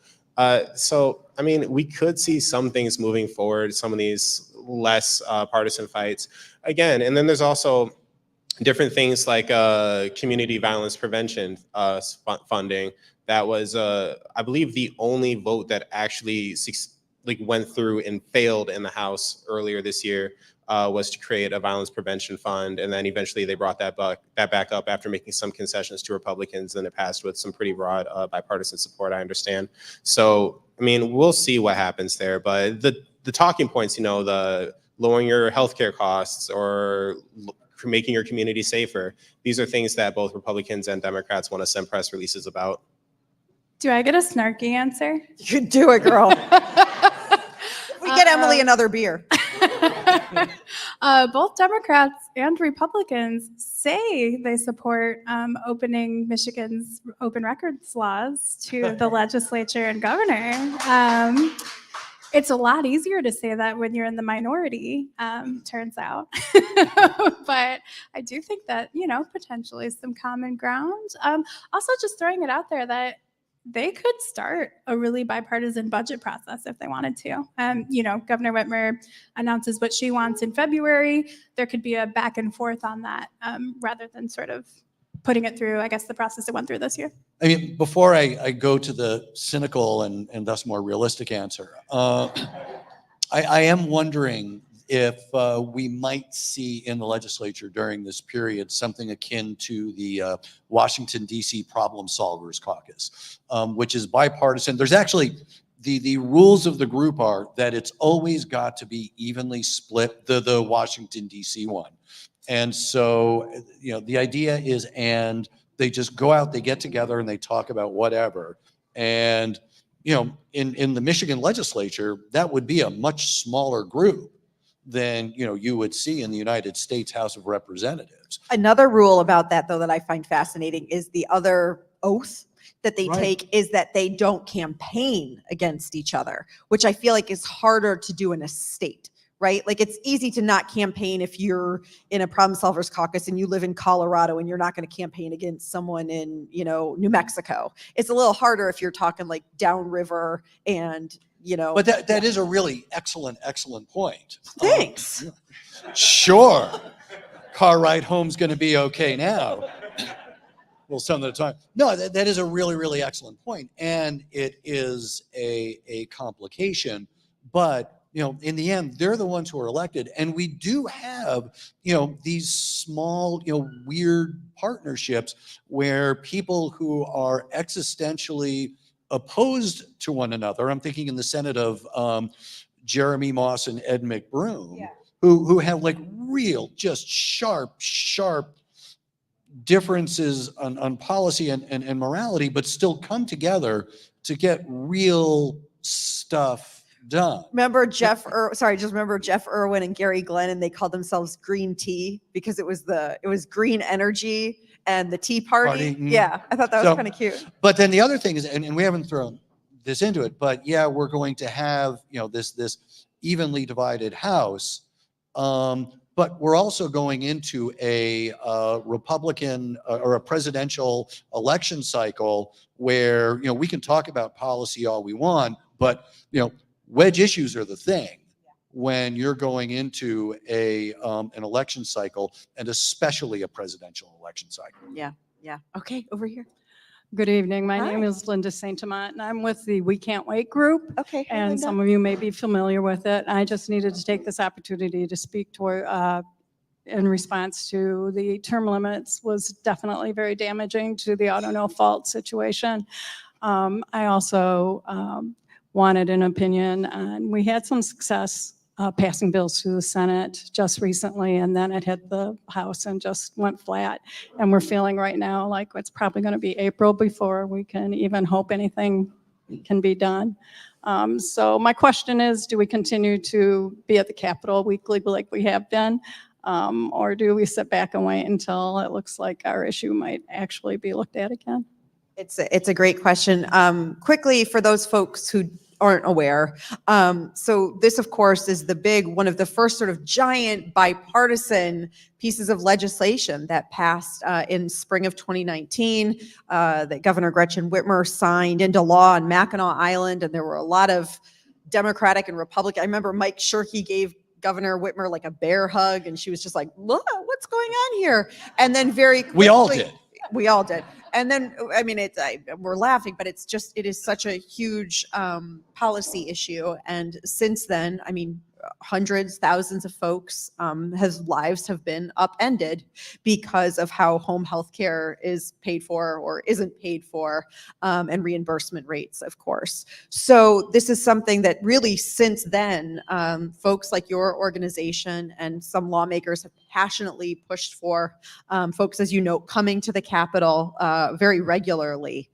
So, I mean, we could see some things moving forward, some of these less partisan fights again. And then there's also different things like community violence prevention funding. That was, I believe, the only vote that actually went through and failed in the House earlier this year. Was to create a violence prevention fund, and then eventually they brought that back up after making some concessions to Republicans, and it passed with some pretty broad bipartisan support, I understand. So, I mean, we'll see what happens there, but the talking points, you know, the lowering your healthcare costs or making your community safer, these are things that both Republicans and Democrats want to send press releases about.
Do I get a snarky answer?
You do it, girl. We get Emily another beer.
Both Democrats and Republicans say they support opening Michigan's open records laws to the legislature and governor. It's a lot easier to say that when you're in the minority, turns out. But I do think that, you know, potentially some common ground. Also, just throwing it out there that they could start a really bipartisan budget process if they wanted to. You know, Governor Whitmer announces what she wants in February. There could be a back and forth on that rather than sort of putting it through, I guess, the process it went through this year.
I mean, before I go to the cynical and thus more realistic answer, I am wondering if we might see in the legislature during this period something akin to the Washington, D.C. Problem Solvers Caucus, which is bipartisan. There's actually, the rules of the group are that it's always got to be evenly split, the Washington, D.C. one. And so, you know, the idea is, and they just go out, they get together and they talk about whatever. And, you know, in the Michigan legislature, that would be a much smaller group than, you know, you would see in the United States House of Representatives.
Another rule about that, though, that I find fascinating is the other oath that they take is that they don't campaign against each other, which I feel like is harder to do in a state, right? Like, it's easy to not campaign if you're in a Problem Solvers Caucus and you live in Colorado and you're not going to campaign against someone in, you know, New Mexico. It's a little harder if you're talking like downriver and, you know.
But that is a really excellent point.
Thanks.
Sure. Car ride home's going to be okay now. Well, some of the time. No, that is a really, really excellent point. And it is a complication. But, you know, in the end, they're the ones who are elected. And we do have, you know, these small, you know, weird partnerships where people who are existentially opposed to one another. I'm thinking in the Senate of Jeremy Moss and Ed McBroom, who have like real, just sharp differences on policy and morality, but still come together to get real stuff done.
Remember Jeff Irwin and Gary Glenn, and they called themselves Green Tea because it was green energy and the Tea Party. Yeah, I thought that was kind of cute.
But then the other thing is, and we haven't thrown this into it, but yeah, we're going to have, you know, this evenly divided House, but we're also going into a Republican or a presidential election cycle where, you know, we can talk about policy all we want, but, you know, wedge issues are the thing when you're going into an election cycle, and especially a presidential election cycle.
Yeah. Okay, over here.
Good evening. My
Hi.
name is Linda St. Amant, and I'm with the We Can't Wait group.
Okay. Hey,
And
Linda.
some of you may be familiar with it. I just needed to take this opportunity to speak to in response to the term limits was definitely very damaging to the auto no fault situation. I also wanted an opinion on, we had some success passing bills through the Senate just recently, and then it hit the House and just went flat. And we're feeling right now like it's probably going to be April before we can even hope anything can be done. So my question is, do we continue to be at the Capitol weekly like we have been? Or do we sit back and wait until it looks like our issue might actually be looked at again?
It's a great question. Quickly, for those folks who aren't aware, so this, of course, is one of the first sort of giant bipartisan pieces of legislation that passed in spring of 2019 that Governor Gretchen Whitmer signed into law on Mackinac Island, and there were a lot of Democratic and Republican. I remember Mike Shirkey gave Governor Whitmer like a bear hug, and she was just like, "Look, what's going on here?" And then very quickly,
We all did.
We all did. And then, I mean, we're laughing, but it is such a huge policy issue. And since then, I mean, hundreds, thousands of folks, lives have been upended because of how home health care is paid for or isn't paid for, and reimbursement rates, of course. So this is something that really, since then, folks like your organization and some lawmakers have passionately pushed for, folks, as you know, coming to the Capitol very regularly.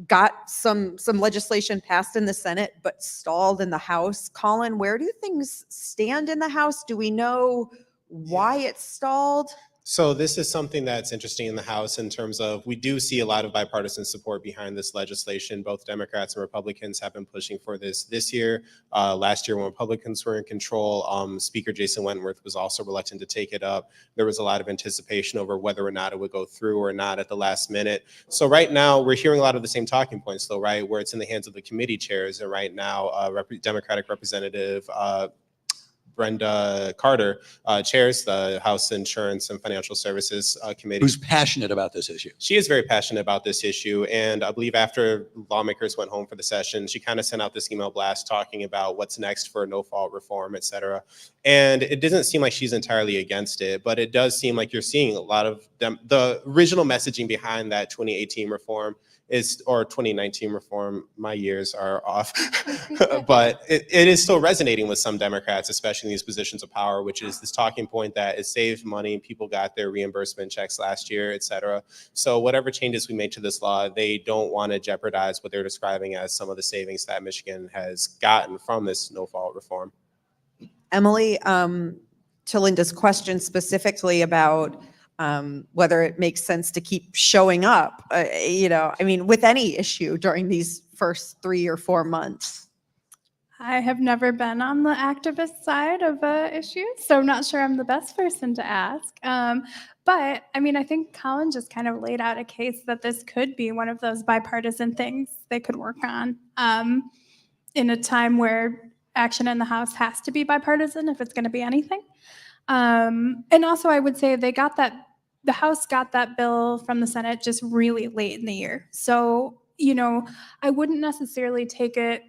Got some legislation passed in the Senate, but stalled in the House. Colin, where do things stand in the House? Do we know why it stalled?
So this is something that's interesting in the House in terms of, we do see a lot of bipartisan support behind this legislation. Both Democrats and Republicans have been pushing for this year. Last year when Republicans were in control, Speaker Jason Wentworth was also reluctant to take it up. There was a lot of anticipation over whether or not it would go through or not at the last minute. So right now we're hearing a lot of the same talking points though, right? Where it's in the hands of the committee chairs. And right now, Democratic Representative Brenda Carter chairs the House Insurance and Financial Services Committee.
Who's passionate about this issue.
She is very passionate about this issue. And I believe after lawmakers went home for the session, she kind of sent out this email blast talking about what's next for no-fault reform, et cetera. And it doesn't seem like she's entirely against it, but it does seem like you're seeing a lot of them. The original messaging behind that 2018 reform or 2019 reform, my years are off, but it is still resonating with some Democrats, especially in these positions of power, which is this talking point that it saved money, people got their reimbursement checks last year, et cetera. So whatever changes we make to this law, they don't want to jeopardize what they're describing as some of the savings that Michigan has gotten from this no-fault reform.
Emily, to Linda's question specifically about whether it makes sense to keep showing up, I mean, with any issue during these first 3 or 4 months.
I have never been on the activist side of an issue, so I'm not sure I'm the best person to ask. But I mean, I think Colin just kind of laid out a case that this could be one of those bipartisan things they could work on in a time where action in the House has to be bipartisan if it's going to be anything. And also, I would say the House got that bill from the Senate just really late in the year. So, I wouldn't necessarily take it,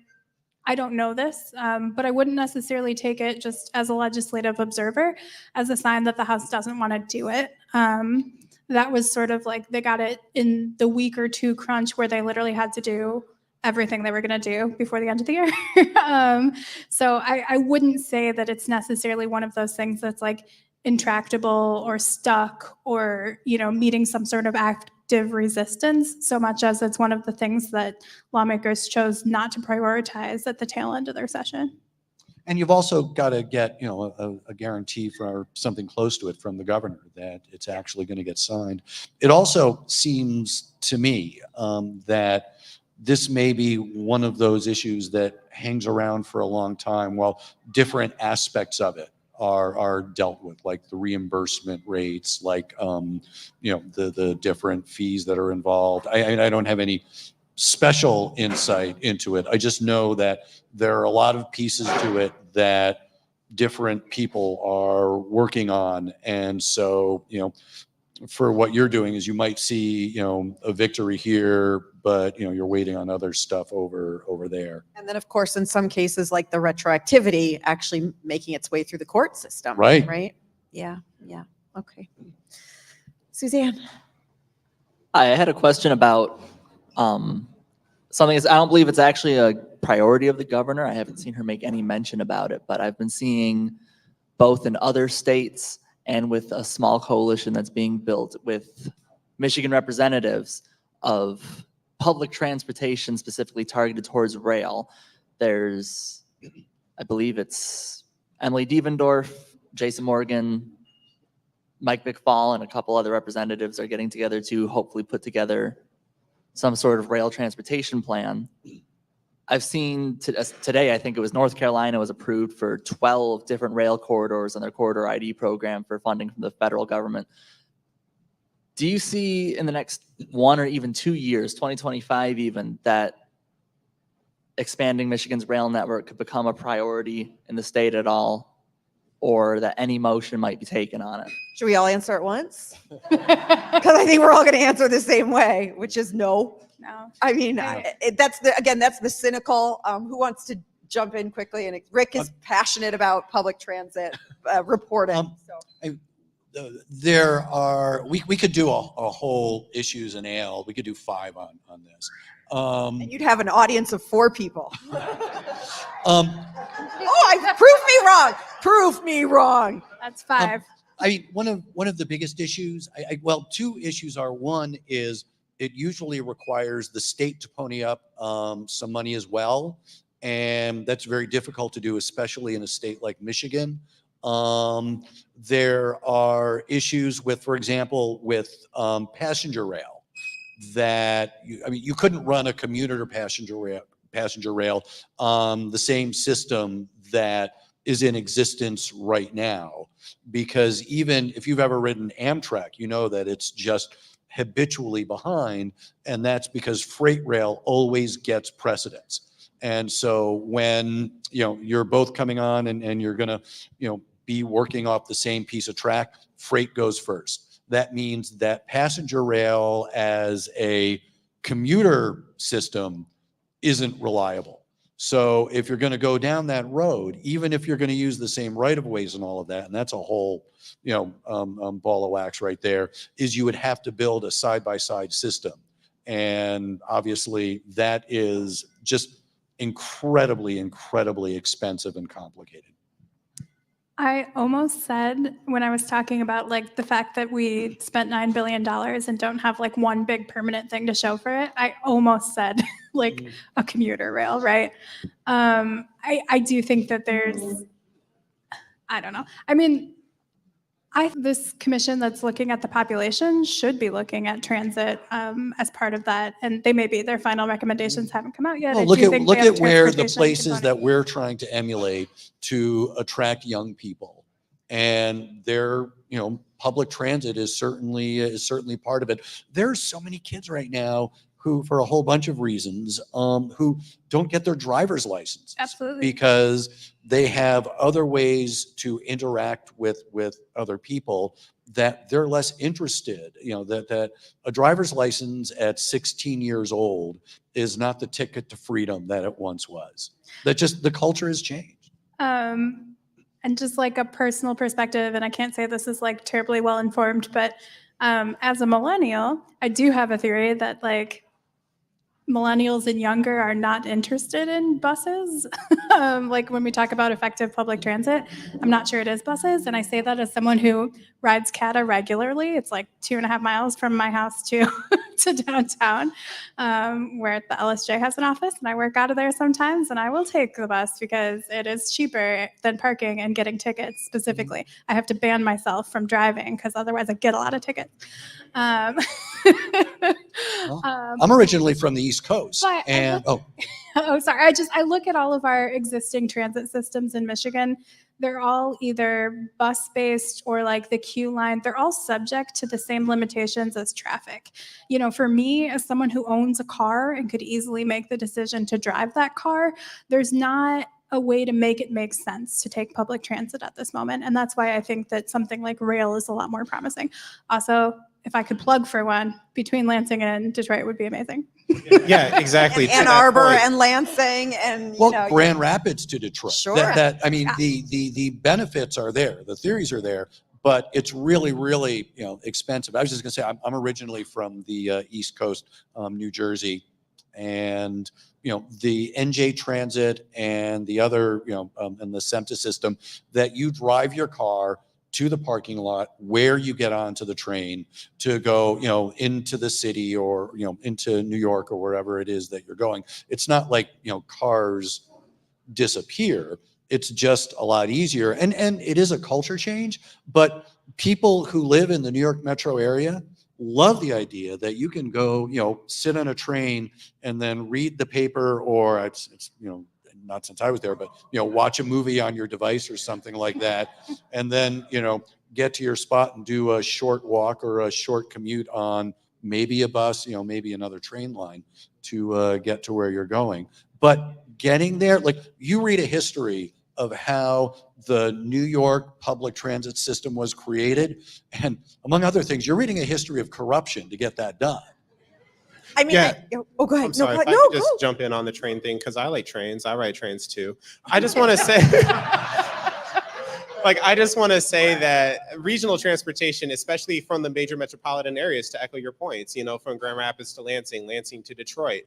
I don't know this, but I wouldn't necessarily take it just as a legislative observer as a sign that the House doesn't want to do it. That was sort of like they got it in the week or two crunch where they literally had to do everything they were going to do before the end of the year. So I wouldn't say that it's necessarily one of those things that's like intractable or stuck or, meeting some sort of active resistance, so much as it's one of the things that lawmakers chose not to prioritize at the tail end of their session.
And you've also got to get, a guarantee for something close to it from the governor that it's actually going to get signed. It also seems to me that this may be one of those issues that hangs around for a long time while different aspects of it are dealt with, like the reimbursement rates, like, the different fees that are involved. I don't have any special insight into it. I just know that there are a lot of pieces to it that different people are working on. And so, for what you're doing is you might see, a victory here, but, you're waiting on other stuff over there.
And then, of course, in some cases, like the retroactivity actually making its way through the court system.
Right.
Right. Yeah. Okay. Suzanne.
Hi, I had a question about something is, I don't believe it's actually a priority of the governor. I haven't seen her make any mention about it, but I've been seeing both in other states and with a small coalition that's being built with Michigan representatives of public transportation specifically targeted towards rail. There's, I believe it's Emily Devendorf, Jason Morgan, Mike McFall, and a couple other representatives are getting together to hopefully put together some sort of rail transportation plan. I've seen today, I think it was North Carolina was approved for 12 different rail corridors on their corridor ID program for funding from the federal government. Do you see in the next 1 or even 2 years, 2025 even, that expanding Michigan's rail network could become a priority in the state at all, or that any motion might be taken on it?
Should we all answer at once? Because I think we're all going to answer the same way, which is no.
No.
I mean, that's the cynical. Who wants to jump in quickly? And Rick is passionate about public transit reporting.
There are, we could do a whole issues and ale. We could do 5 on this.
And you'd have an audience of 4 people.
Um,
Prove me wrong. Prove me wrong.
That's 5.
I mean, one of the biggest issues, well, 2 issues are, one is it usually requires the state to pony up some money as well. And that's very difficult to do, especially in a state like Michigan. There are issues with, for example, with passenger rail that you couldn't run a commuter passenger rail on the same system that is in existence right now, because even if you've ever ridden Amtrak, you know that it's just habitually behind, and that's because freight rail always gets precedence. And so when you're both coming on and you're gonna be working off the same piece of track, freight goes first. That means that passenger rail as a commuter system isn't reliable. So if you're going to go down that road, even if you're going to use the same right-of-ways and all of that, and that's a whole ball of wax right there, is you would have to build a side-by-side system. And obviously that is just incredibly, incredibly expensive and complicated.
I almost said when I was talking about like the fact that we spent $9 billion and don't have like one big permanent thing to show for it, I almost said like a commuter rail, right? I do think that there's, I don't know. I mean, this commission that's looking at the population should be looking at transit as part of that. And they may be, their final recommendations haven't come out yet.
Well, look at where the places that we're trying to emulate to attract young people, and their public transit is certainly part of it. There's so many kids right now who, for a whole bunch of reasons, who don't get their driver's license.
Absolutely.
Because they have other ways to interact with other people that they're less interested. That a driver's license at 16 years old is not the ticket to freedom that it once was. That just, the culture has changed.
And just like a personal perspective, and I can't say this is like terribly well informed, but as a millennial, I do have a theory that like millennials and younger are not interested in buses. Like when we talk about effective public transit, I'm not sure it is buses. And I say that as someone who rides CATA regularly. It's like 2.5 miles from my house to downtown, where the LSJ has an office, and I work out of there sometimes. And I will take the bus because it is cheaper than parking and getting tickets specifically. I have to ban myself from driving because otherwise I get a lot of tickets.
I'm originally from the East Coast, and
sorry. I look at all of our existing transit systems in Michigan. They're all either bus-based or like the Q line. They're all subject to the same limitations as traffic. For me, as someone who owns a car and could easily make the decision to drive that car, there's not a way to make it make sense to take public transit at this moment. And that's why I think that something like rail is a lot more promising. Also, if I could plug for one, between Lansing and Detroit would be amazing.
Yeah, exactly.
Ann Arbor and Lansing and
Grand Rapids to Detroit.
Sure.
The benefits are there, the theories are there, but it's really, really expensive. I was just gonna say I'm originally from the East Coast, New Jersey, and the NJ Transit and the other and the SEMTA system, that you drive your car to the parking lot where you get onto the train to go into the city or into New York or wherever it is that you're going. It's not like cars disappear. It's just a lot easier, and it is a culture change. But people who live in the New York metro area love the idea that you can go sit on a train and then read the paper, or it's not since I was there, but watch a movie on your device or something like that, and then get to your spot and do a short walk or a short commute on maybe a bus, maybe another train line to get to where you're going. But getting there, like, you read a history of how the New York public transit system was created, and among other things, you're reading a history of corruption to get that done.
I mean,
Yeah.
oh, go ahead.
I'm sorry,
no,
if I
no,
could
go.
just jump in on the train thing, because I like trains. I ride trains too. I just want to say, I just want to say that regional transportation, especially from the major metropolitan areas, to echo your points, from Grand Rapids to Lansing, Lansing to Detroit,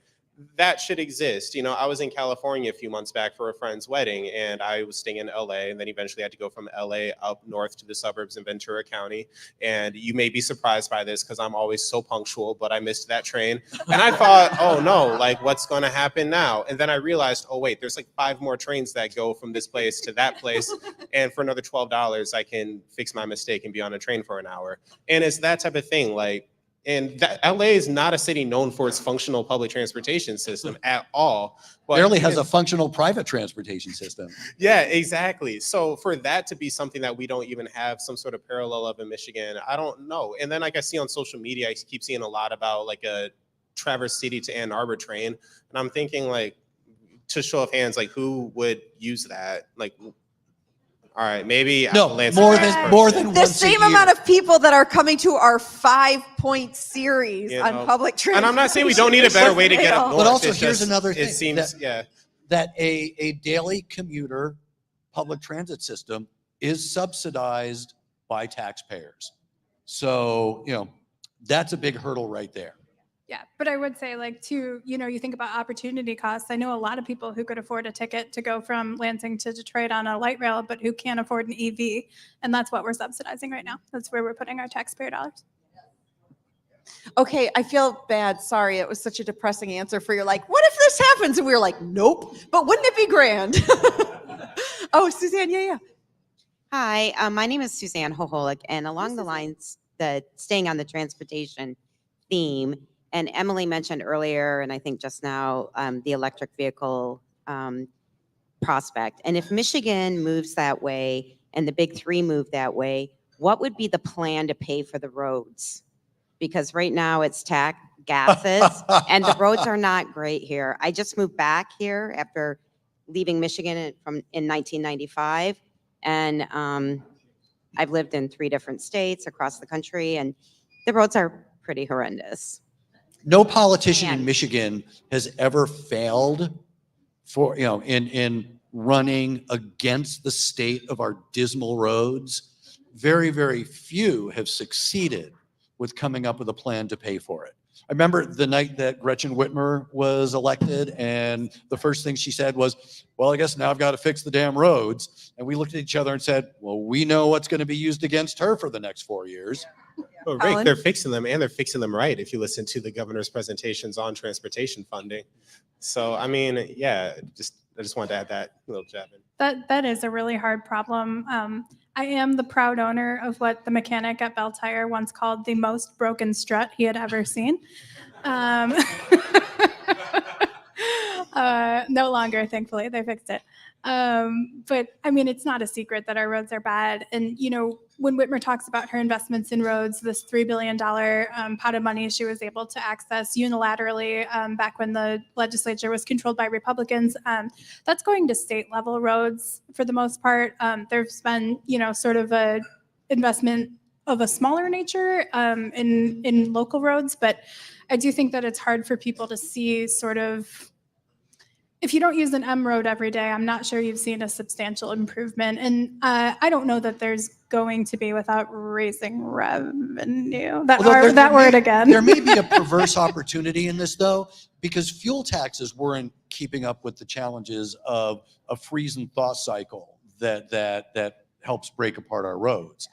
that should exist. I was in California a few months back for a friend's wedding, and I was staying in LA, and then eventually had to go from LA up north to the suburbs in Ventura County. And you may be surprised by this because I'm always so punctual, but I missed that train. And I thought, oh no, what's going to happen now? And then I realized, oh wait, there's 5 more trains that go from this place to that place. And for another $12, I can fix my mistake and be on a train for an hour. And it's that type of thing. And LA is not a city known for its functional public transportation system at all. But
Barely has a functional private transportation system.
Yeah, exactly. So for that to be something that we don't even have some sort of parallel of in Michigan, I don't know. And then I see on social media, I keep seeing a lot about a Traverse City to Ann Arbor train. And I'm thinking to show of hands, who would use that? All right, maybe
No, more than
The
once
same
a year.
amount of people that are coming to our 5-point series on public transportation.
And I'm not saying we don't need a better way to get up north.
But also,
It's
here's
just-
another thing.
It seems,
that a daily commuter public transit system is subsidized by taxpayers. So, that's a big hurdle right there.
Yeah, but I would say you think about opportunity costs. I know a lot of people who could afford a ticket to go from Lansing to Detroit on a light rail, but who can't afford an EV. And that's what we're subsidizing right now. That's where we're putting our taxpayer dollars.
Okay, I feel bad. Sorry, it was such a depressing answer for what if this happens? And we were like, nope. But wouldn't it be grand? Oh, Suzanne, yeah.
Hi, my name is Suzanne Hoholik, and along the lines that staying on the transportation theme, and Emily mentioned earlier, and I think just now, the electric vehicle prospect. And if Michigan moves that way and the big 3 move that way, what would be the plan to pay for the roads? Because right now it's gases and the roads are not great here. I just moved back here after leaving Michigan in 1995. And I've lived in 3 different states across the country, and the roads are pretty horrendous.
No politician in
Man.
Michigan has ever failed in running against the state of our dismal roads. Very, very few have succeeded with coming up with a plan to pay for it. I remember the night that Gretchen Whitmer was elected, and the first thing she said was, well, I guess now I've got to fix the damn roads. And we looked at each other and said, well, we know what's going to be used against her for the next 4 years.
Well, Rick,
Alan?
they're fixing them, and they're fixing them right if you listen to the governor's presentations on transportation funding. So, I mean, yeah, I just wanted to add that little jab in.
That is a really hard problem. I am the proud owner of what the mechanic at Bell Tire once called the most broken strut he had ever seen. No longer, thankfully, they fixed it. But I mean, it's not a secret that our roads are bad. And, when Whitmer talks about her investments in roads, this $3 billion pot of money she was able to access unilaterally back when the legislature was controlled by Republicans, that's going to state level roads for the most part. There's been, sort of a investment of a smaller nature in local roads, but I do think that it's hard for people to see sort of if you don't use an M road every day, I'm not sure you've seen a substantial improvement. And I don't know that there's going to be without raising revenue. That word again.
There may be a perverse opportunity in this, though, because fuel taxes weren't keeping up with the challenges of a freeze and thaw cycle that helps break apart our roads.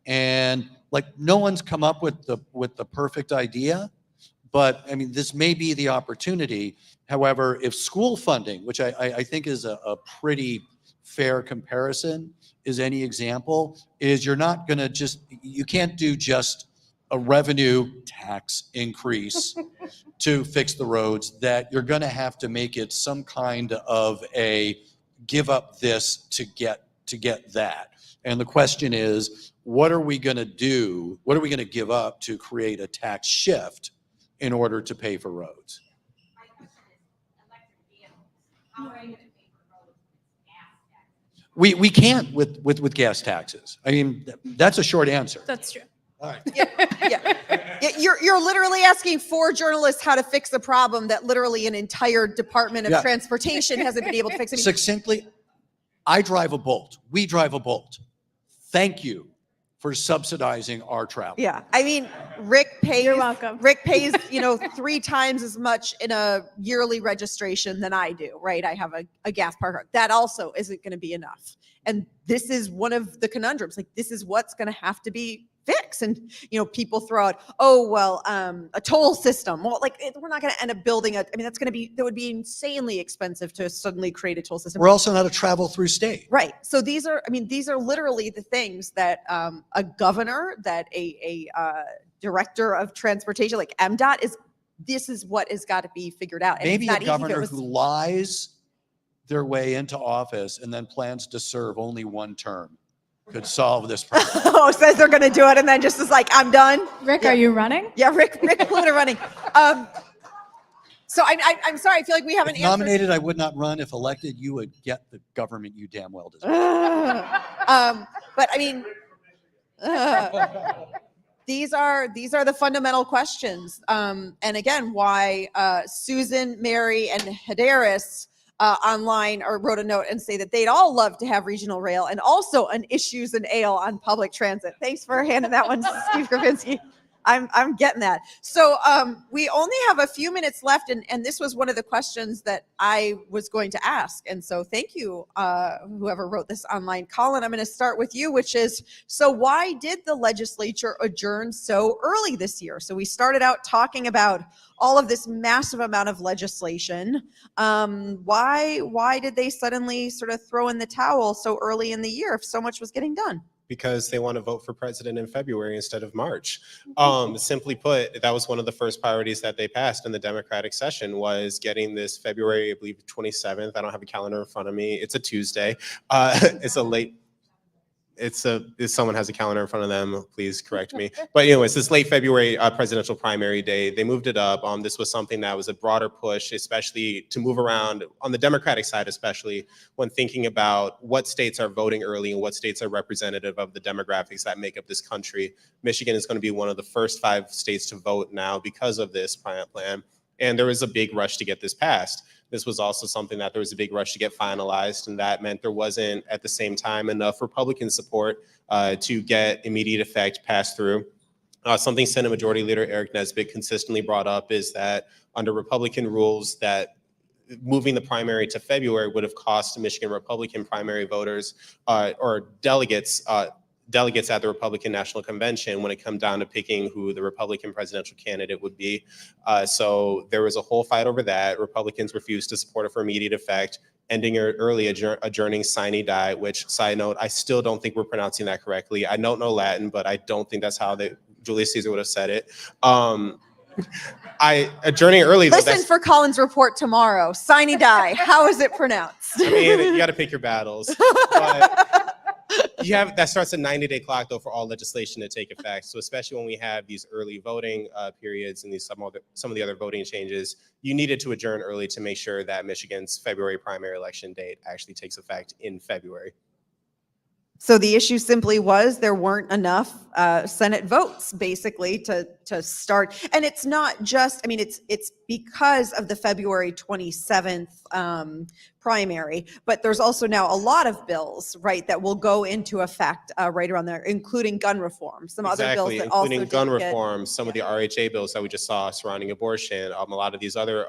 And like, no one's come up with the perfect idea, but I mean, this may be the opportunity. However, if school funding, which I think is a pretty fair comparison, is any example, is you're not going to you can't do just a revenue tax increase to fix the roads, that you're going to have to make it some kind of a give up this to get that. And the question is, what are we going to do? What are we going to give up to create a tax shift in order to pay for roads? We can't with gas taxes. I mean, that's a short answer.
That's true.
All right.
Yeah, you're literally asking 4 journalists how to fix a problem that literally an entire Department of Transportation hasn't been able to fix. I mean,
Succinctly, I drive a Bolt. We drive a Bolt. Thank you for subsidizing our travel.
yeah, I mean, Rick pays.
You're welcome.
Rick pays, 3 times as much in a yearly registration than I do, right? I have a gas park. That also isn't going to be enough. And this is one of the conundrums. Like, this is what's going to have to be fixed. And, people throw out, a toll system. Well, we're not going to end up building that would be insanely expensive to suddenly create a toll system.
We're also not a travel through state.
Right. So these are literally the things that a governor, that a director of transportation like MDOT this is what has got to be figured out. And
Maybe
it's
a
not easy if it
governor
was-
who lies their way into office and then plans to serve only one term could solve this problem.
says they're going to do it and then just is like, I'm done.
Rick, are you running?
Yeah, Rick Pluta running. So I'm sorry. I feel like we haven't
If nominated, I would not run. If elected, you would get the government you damn well deserve.
But I mean, these are the fundamental questions. And again, why Susan, Mary, and Hadaris online wrote a note and say that they'd all love to have regional rail and also an issues and ale on public transit. Thanks for handing that one to Steve Krasinski. I'm getting that. So we only have a few minutes left, and this was one of the questions that I was going to ask. And so thank you, whoever wrote this online. Colin, I'm going to start with you, which is, so why did the legislature adjourn so early this year? So we started out talking about all of this massive amount of legislation. Why did they suddenly sort of throw in the towel so early in the year if so much was getting done?
Because they want to vote for president in February instead of March. Simply put, that was one of the first priorities that they passed in the Democratic session, was getting this February, I believe, 27th. I don't have a calendar in front of me. It's a Tuesday. If someone has a calendar in front of them, please correct me. But anyways, this late February presidential primary day, they moved it up. This was something that was a broader push, especially to move around on the Democratic side, especially when thinking about what states are voting early and what states are representative of the demographics that make up this country. Michigan is going to be one of the first 5 states to vote now because of this plan. And there was a big rush to get this passed. This was also something that there was a big rush to get finalized, and that meant there wasn't at the same time enough Republican support to get immediate effect passed through. Something Senate Majority Leader Eric Nesbitt consistently brought up is that under Republican rules, that moving the primary to February would have cost Michigan Republican primary voters or delegates at the Republican National Convention when it come down to picking who the Republican presidential candidate would be. So there was a whole fight over that. Republicans refused to support it for immediate effect, ending early, adjourning sine die, which, side note, I still don't think we're pronouncing that correctly. I don't know Latin, but I don't think that's how Julius Caesar would have said it. Adjourning early.
Listen for Colin's report tomorrow. Sine die. How is it pronounced?
I mean, you got to pick your battles. But that starts a 90-day clock, though, for all legislation to take effect. So especially when we have these early voting periods and some of the other voting changes, you needed to adjourn early to make sure that Michigan's February primary election date actually takes effect in February.
So the issue simply was there weren't enough Senate votes, basically, to start. And it's not just, I mean, it's because of the February 27th primary, but there's also now a lot of bills, right, that will go into effect right around there, including gun reform, some other bills that also
including gun
didn't get-
reform, some of the RHA bills that we just saw surrounding abortion, a lot of these other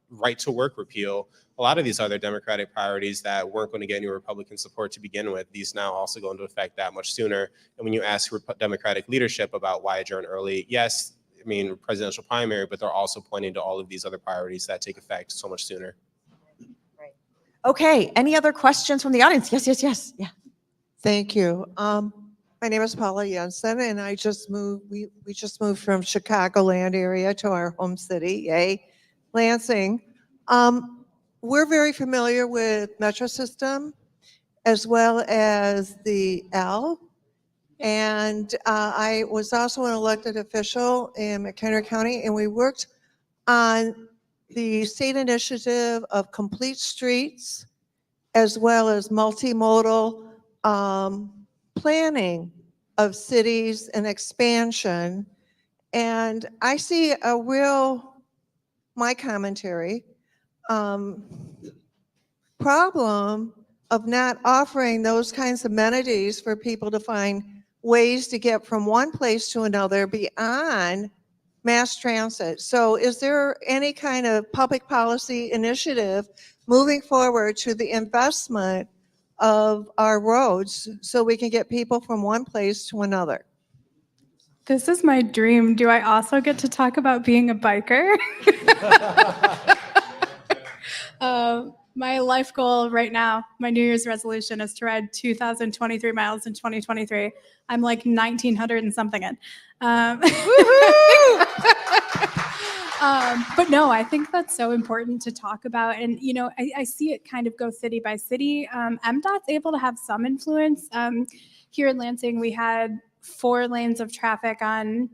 right to work repeal, a lot of these other Democratic priorities that weren't going to get any Republican support to begin with, these now also go into effect that much sooner. And when you ask Democratic leadership about why adjourn early, yes, I mean, presidential primary, but they're also pointing to all of these other priorities that take effect so much sooner.
Okay, any other questions from the audience? Yes. Yeah.
Thank you. My name is Paula Jensen, and I just moved. We just moved from Chicagoland area to our home city, yay, Lansing. We're very familiar with Metro System as well as the L. And I was also an elected official in McHenry County, and we worked on the state initiative of complete streets as well as multimodal planning of cities and expansion. And I see a real, my commentary, problem of not offering those kinds of amenities for people to find ways to get from one place to another beyond mass transit. So is there any kind of public policy initiative moving forward to the investment of our roads so we can get people from one place to another?
This is my dream. Do I also get to talk about being a biker? My life goal right now, my New Year's resolution is to ride 2,023 miles in 2023. I'm like 1,900 and something in. But no, I think that's so important to talk about. And, you know, I see it kind of go city by city. MDOT's able to have some influence. Here in Lansing, we had 4 lanes of traffic on,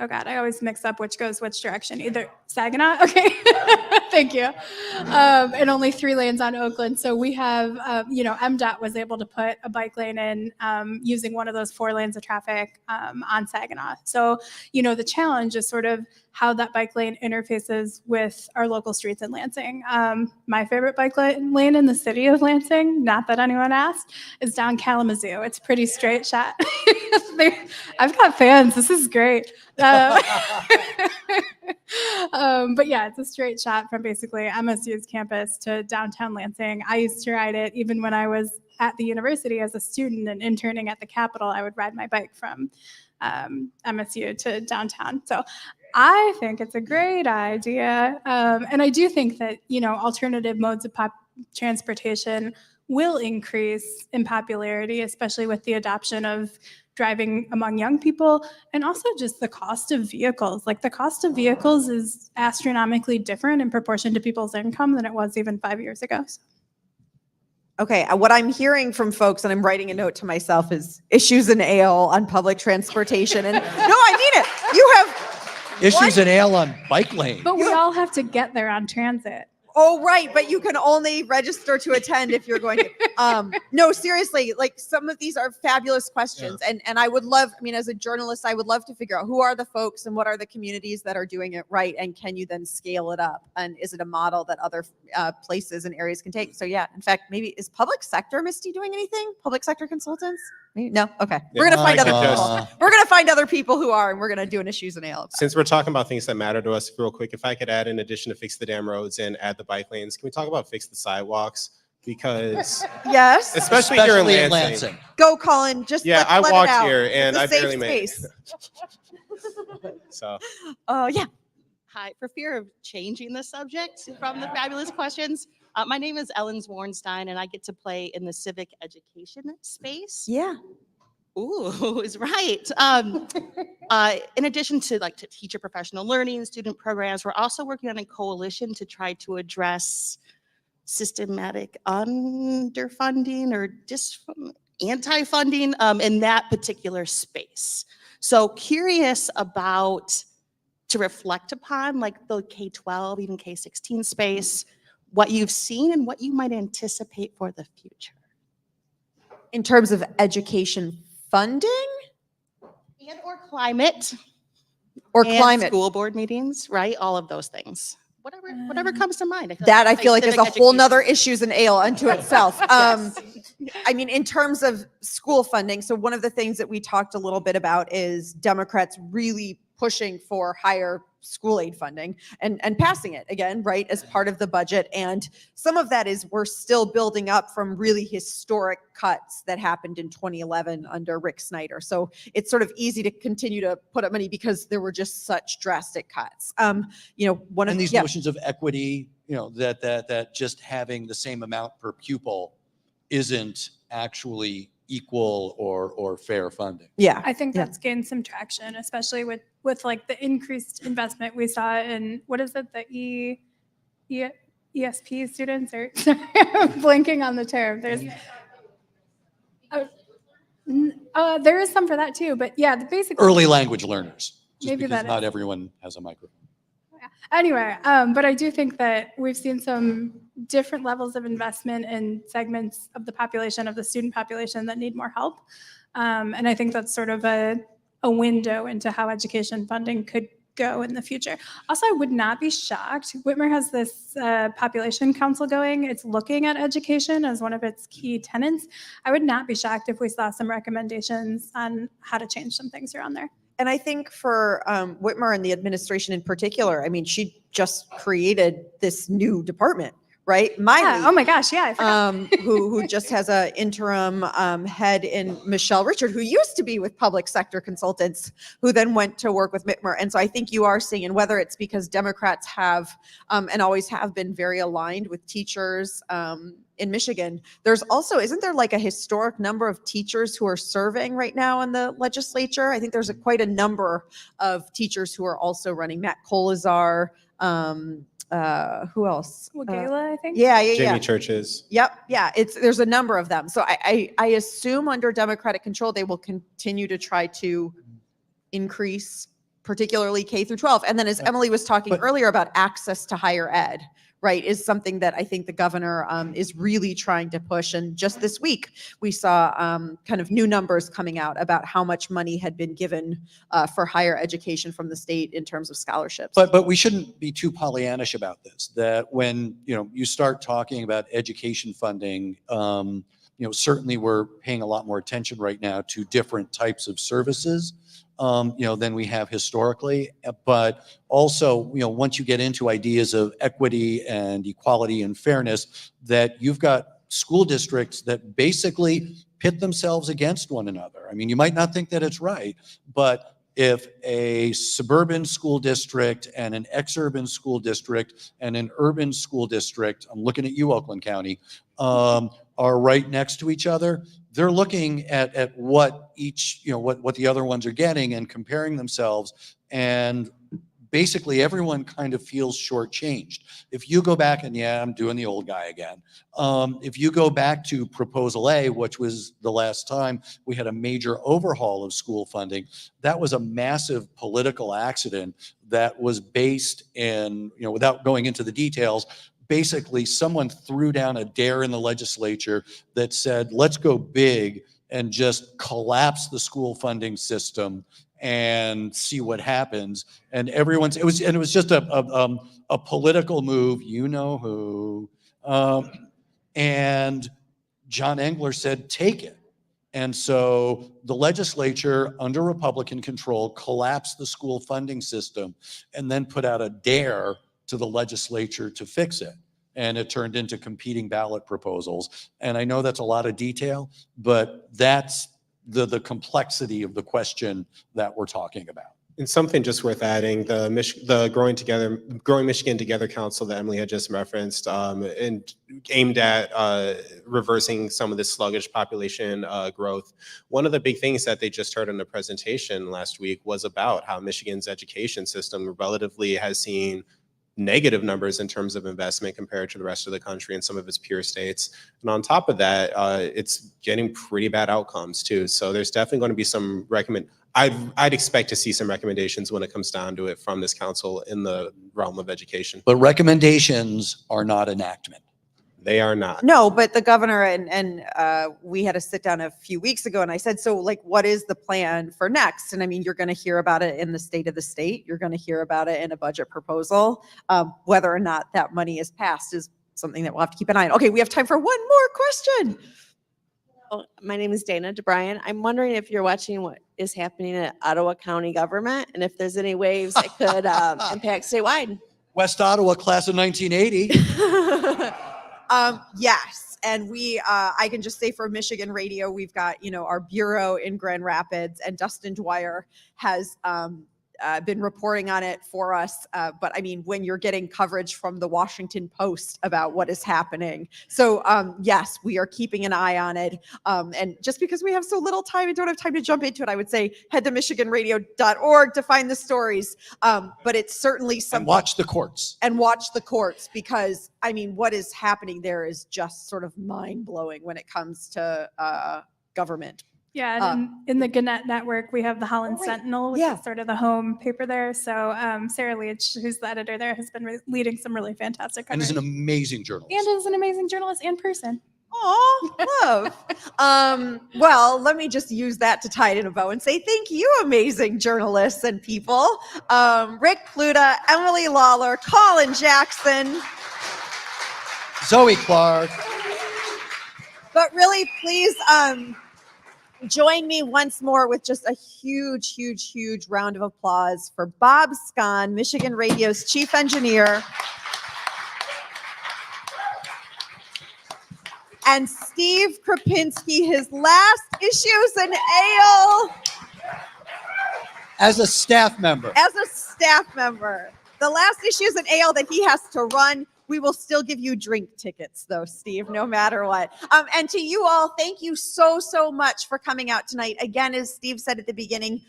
oh God, I always mix up which goes which direction. Either Saginaw, okay, thank you. And only 3 lanes on Oakland. So we have, you know, MDOT was able to put a bike lane in using one of those 4 lanes of traffic on Saginaw. So, you know, the challenge is sort of how that bike lane interfaces with our local streets in Lansing. My favorite bike lane in the city of Lansing, not that anyone asked, is down Kalamazoo. It's pretty straight shot. I've got fans. This is great. But yeah, it's a straight shot from basically MSU's campus to downtown Lansing. I used to ride it even when I was at the university as a student and interning at the Capitol. I would ride my bike from MSU to downtown. So I think it's a great idea. And I do think that, you know, alternative modes of transportation will increase in popularity, especially with the adoption of driving among young people, and also just the cost of vehicles. Like the cost of vehicles is astronomically different in proportion to people's income than it was even 5 years ago.
Okay, what I'm hearing from folks, and I'm writing a note to myself, is issues in ale on public transportation. And no, I mean it. You have
Issues in ale on bike lanes.
But we all have to get there on transit.
Oh, right. But you can only register to attend if you're going to. No, seriously, like some of these are fabulous questions.
Yeah.
And I would love, I mean, as a journalist, I would love to figure out who are the folks and what are the communities that are doing it right. And can you then scale it up? And is it a model that other places and areas can take? So yeah, in fact, maybe is public sector, Misty, doing anything? Public sector consultants? Maybe? No? Okay. We're going to find other people. We're going to find other people who are, and we're going to do an issues and ale.
Since we're talking about things that matter to us, real quick, if I could add, in addition to fix the damn roads and add the bike lanes, can we talk about fix the sidewalks? Because
yes,
especially here in Lansing.
Go, Colin. Just
yeah,
let
I
it
walked
out.
here and
It's a
I barely
safe
made
space.
it. So.
Yeah.
Hi, for fear of changing the subject from the fabulous questions, my name is Ellen Zwarnstein, and I get to play in the civic education space.
Yeah.
Ooh, is right. In addition to like to teacher professional learning, student programs, we're also working on a coalition to try to address systematic underfunding or anti-funding in that particular space. So curious about, to reflect upon like the K-12, even K-16 space, what you've seen and what you might anticipate for the future.
In terms of education funding
And or climate.
or
and
climate?
School board meetings, right? All of those things. Whatever comes to mind.
That I feel like is a
civic
whole nother
education.
issues and ale unto itself.
Yes.
I mean, in terms of school funding, so one of the things that we talked a little bit about is Democrats really pushing for higher school aid funding and passing it again, right, as part of the budget. And some of that is we're still building up from really historic cuts that happened in 2011 under Rick Snyder. So it's sort of easy to continue to put up money because there were just such drastic cuts. One of
And these
yeah.
notions of equity, that just having the same amount per pupil isn't actually equal or fair funding.
Yeah.
I think
Yeah.
that's gained some traction, especially with like the increased investment we saw in, what is it, the ESP students, or sorry, I'm blanking on the term. There's there is some for that too, but yeah, the basic
Early language learners, just
Maybe
because
that
not
is.
everyone has a microphone.
Anyway, but I do think that we've seen some different levels of investment in segments of the population, of the student population, that need more help. And I think that's sort of a window into how education funding could go in the future. Also, I would not be shocked. Whitmer has this population council going. It's looking at education as one of its key tenets. I would not be shocked if we saw some recommendations on how to change some things around there.
And I think for Whitmer and the administration in particular, I mean, she just created this new department, right? Miley,
Oh my gosh, yeah, I forgot.
who just has an interim head in Michelle Richard, who used to be with public sector consultants, who then went to work with Whitmer. And so I think you are seeing, and whether it's because Democrats have and always have been very aligned with teachers in Michigan, there's also, isn't there like a historic number of teachers who are serving right now in the legislature? I think there's quite a number of teachers who are also running. Matt Kolazar, who else?
Wagala, I think.
Yeah.
Jamie Churches.
Yep. Yeah. There's a number of them. So I assume under Democratic control, they will continue to try to increase, particularly K through 12. And then as Emily was talking earlier about access to higher ed, right, is something that I think the governor is really trying to push. And just this week, we saw kind of new numbers coming out about how much money had been given for higher education from the state in terms of scholarships.
But we shouldn't be too Pollyannish about this, that when, you start talking about education funding, certainly we're paying a lot more attention right now to different types of services, than we have historically. But also, once you get into ideas of equity and equality and fairness, that you've got school districts that basically pit themselves against one another. I mean, you might not think that it's right, but if a suburban school district and an exurban school district and an urban school district, I'm looking at you, Oakland County, are right next to each other, they're looking at what each, what the other ones are getting and comparing themselves. And basically everyone kind of feels shortchanged. If you go back, and yeah, I'm doing the old guy again. If you go back to Proposal A, which was the last time we had a major overhaul of school funding, that was a massive political accident that was based in, without going into the details, basically someone threw down a dare in the legislature that said, let's go big and just collapse the school funding system and see what happens. And it was just a political move, who, and John Engler said, take it. And so the legislature under Republican control collapsed the school funding system and then put out a dare to the legislature to fix it. And it turned into competing ballot proposals. And I know that's a lot of detail, but that's the complexity of the question that we're talking about.
And something just worth adding, the Growing Michigan Together Council that Emily had just referenced, and aimed at reversing some of this sluggish population growth. One of the big things that they just heard in the presentation last week was about how Michigan's education system relatively has seen negative numbers in terms of investment compared to the rest of the country and some of its peer states. And on top of that, it's getting pretty bad outcomes too. So there's definitely going to be some I'd expect to see some recommendations when it comes down to it from this council in the realm of education.
But recommendations are not enactment.
They are not.
No, but the governor and we had a sit down a few weeks ago, and I said, so like, what is the plan for next? And I mean, you're going to hear about it in the state of the state. You're going to hear about it in a budget proposal. Whether or not that money is passed is something that we'll have to keep an eye on. Okay, we have time for one more question.
Oh, my name is Dana DeBryan. I'm wondering if you're watching what is happening at Ottawa County government and if there's any waves that could impact statewide.
West Ottawa, class of 1980.
Yes, and I can just say for Michigan Radio, we've got, our bureau in Grand Rapids, and Dustin Dwyer has been reporting on it for us. But I mean, when you're getting coverage from the Washington Post about what is happening. So yes, we are keeping an eye on it. And just because we have so little time and don't have time to jump into it, I would say head to michiganradio.org to find the stories. But it's certainly something.
And watch the courts.
And watch the courts, because I mean, what is happening there is just sort of mind blowing when it comes to government.
Yeah, and in the Gannett network, we have the Holland Sentinel, which is sort of the home paper there. So Sarah Leach, who's the editor there, has been leading some really fantastic
And
coverage.
is an amazing journalist.
And is an amazing journalist and person.
Oh, love. Well, let me just use that to tie it in a bow and say thank you, amazing journalists and people. Rick Pluta, Emily Lawler, Colin Jackson.
Zoe Clark.
But really, please join me once more with just a huge, huge, huge round of applause for Bob Scon, Michigan Radio's chief engineer, and Steve Krapinski, his last issues in Ale
As a staff member.
as a staff member. The last issues in Ale that he has to run. We will still give you drink tickets, though, Steve, no matter what. And to you all, thank you so, so much for coming out tonight. Again, as Steve said at the beginning,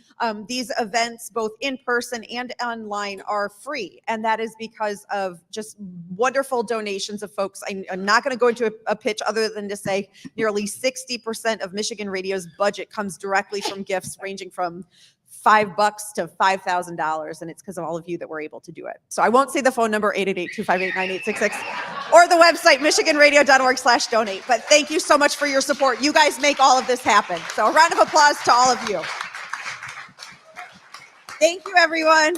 these events, both in person and online, are free. And that is because of just wonderful donations of folks. I'm not going to go into a pitch other than to say nearly 60% of Michigan Radio's budget comes directly from gifts ranging from $5 to $5,000, and it's because of all of you that we're able to do it. So I won't say the phone number, 888-258-9866, or the website, michiganradio.org/donate. But thank you so much for your support. You guys make all of this happen. So a round of applause to all of you. Thank you, everyone.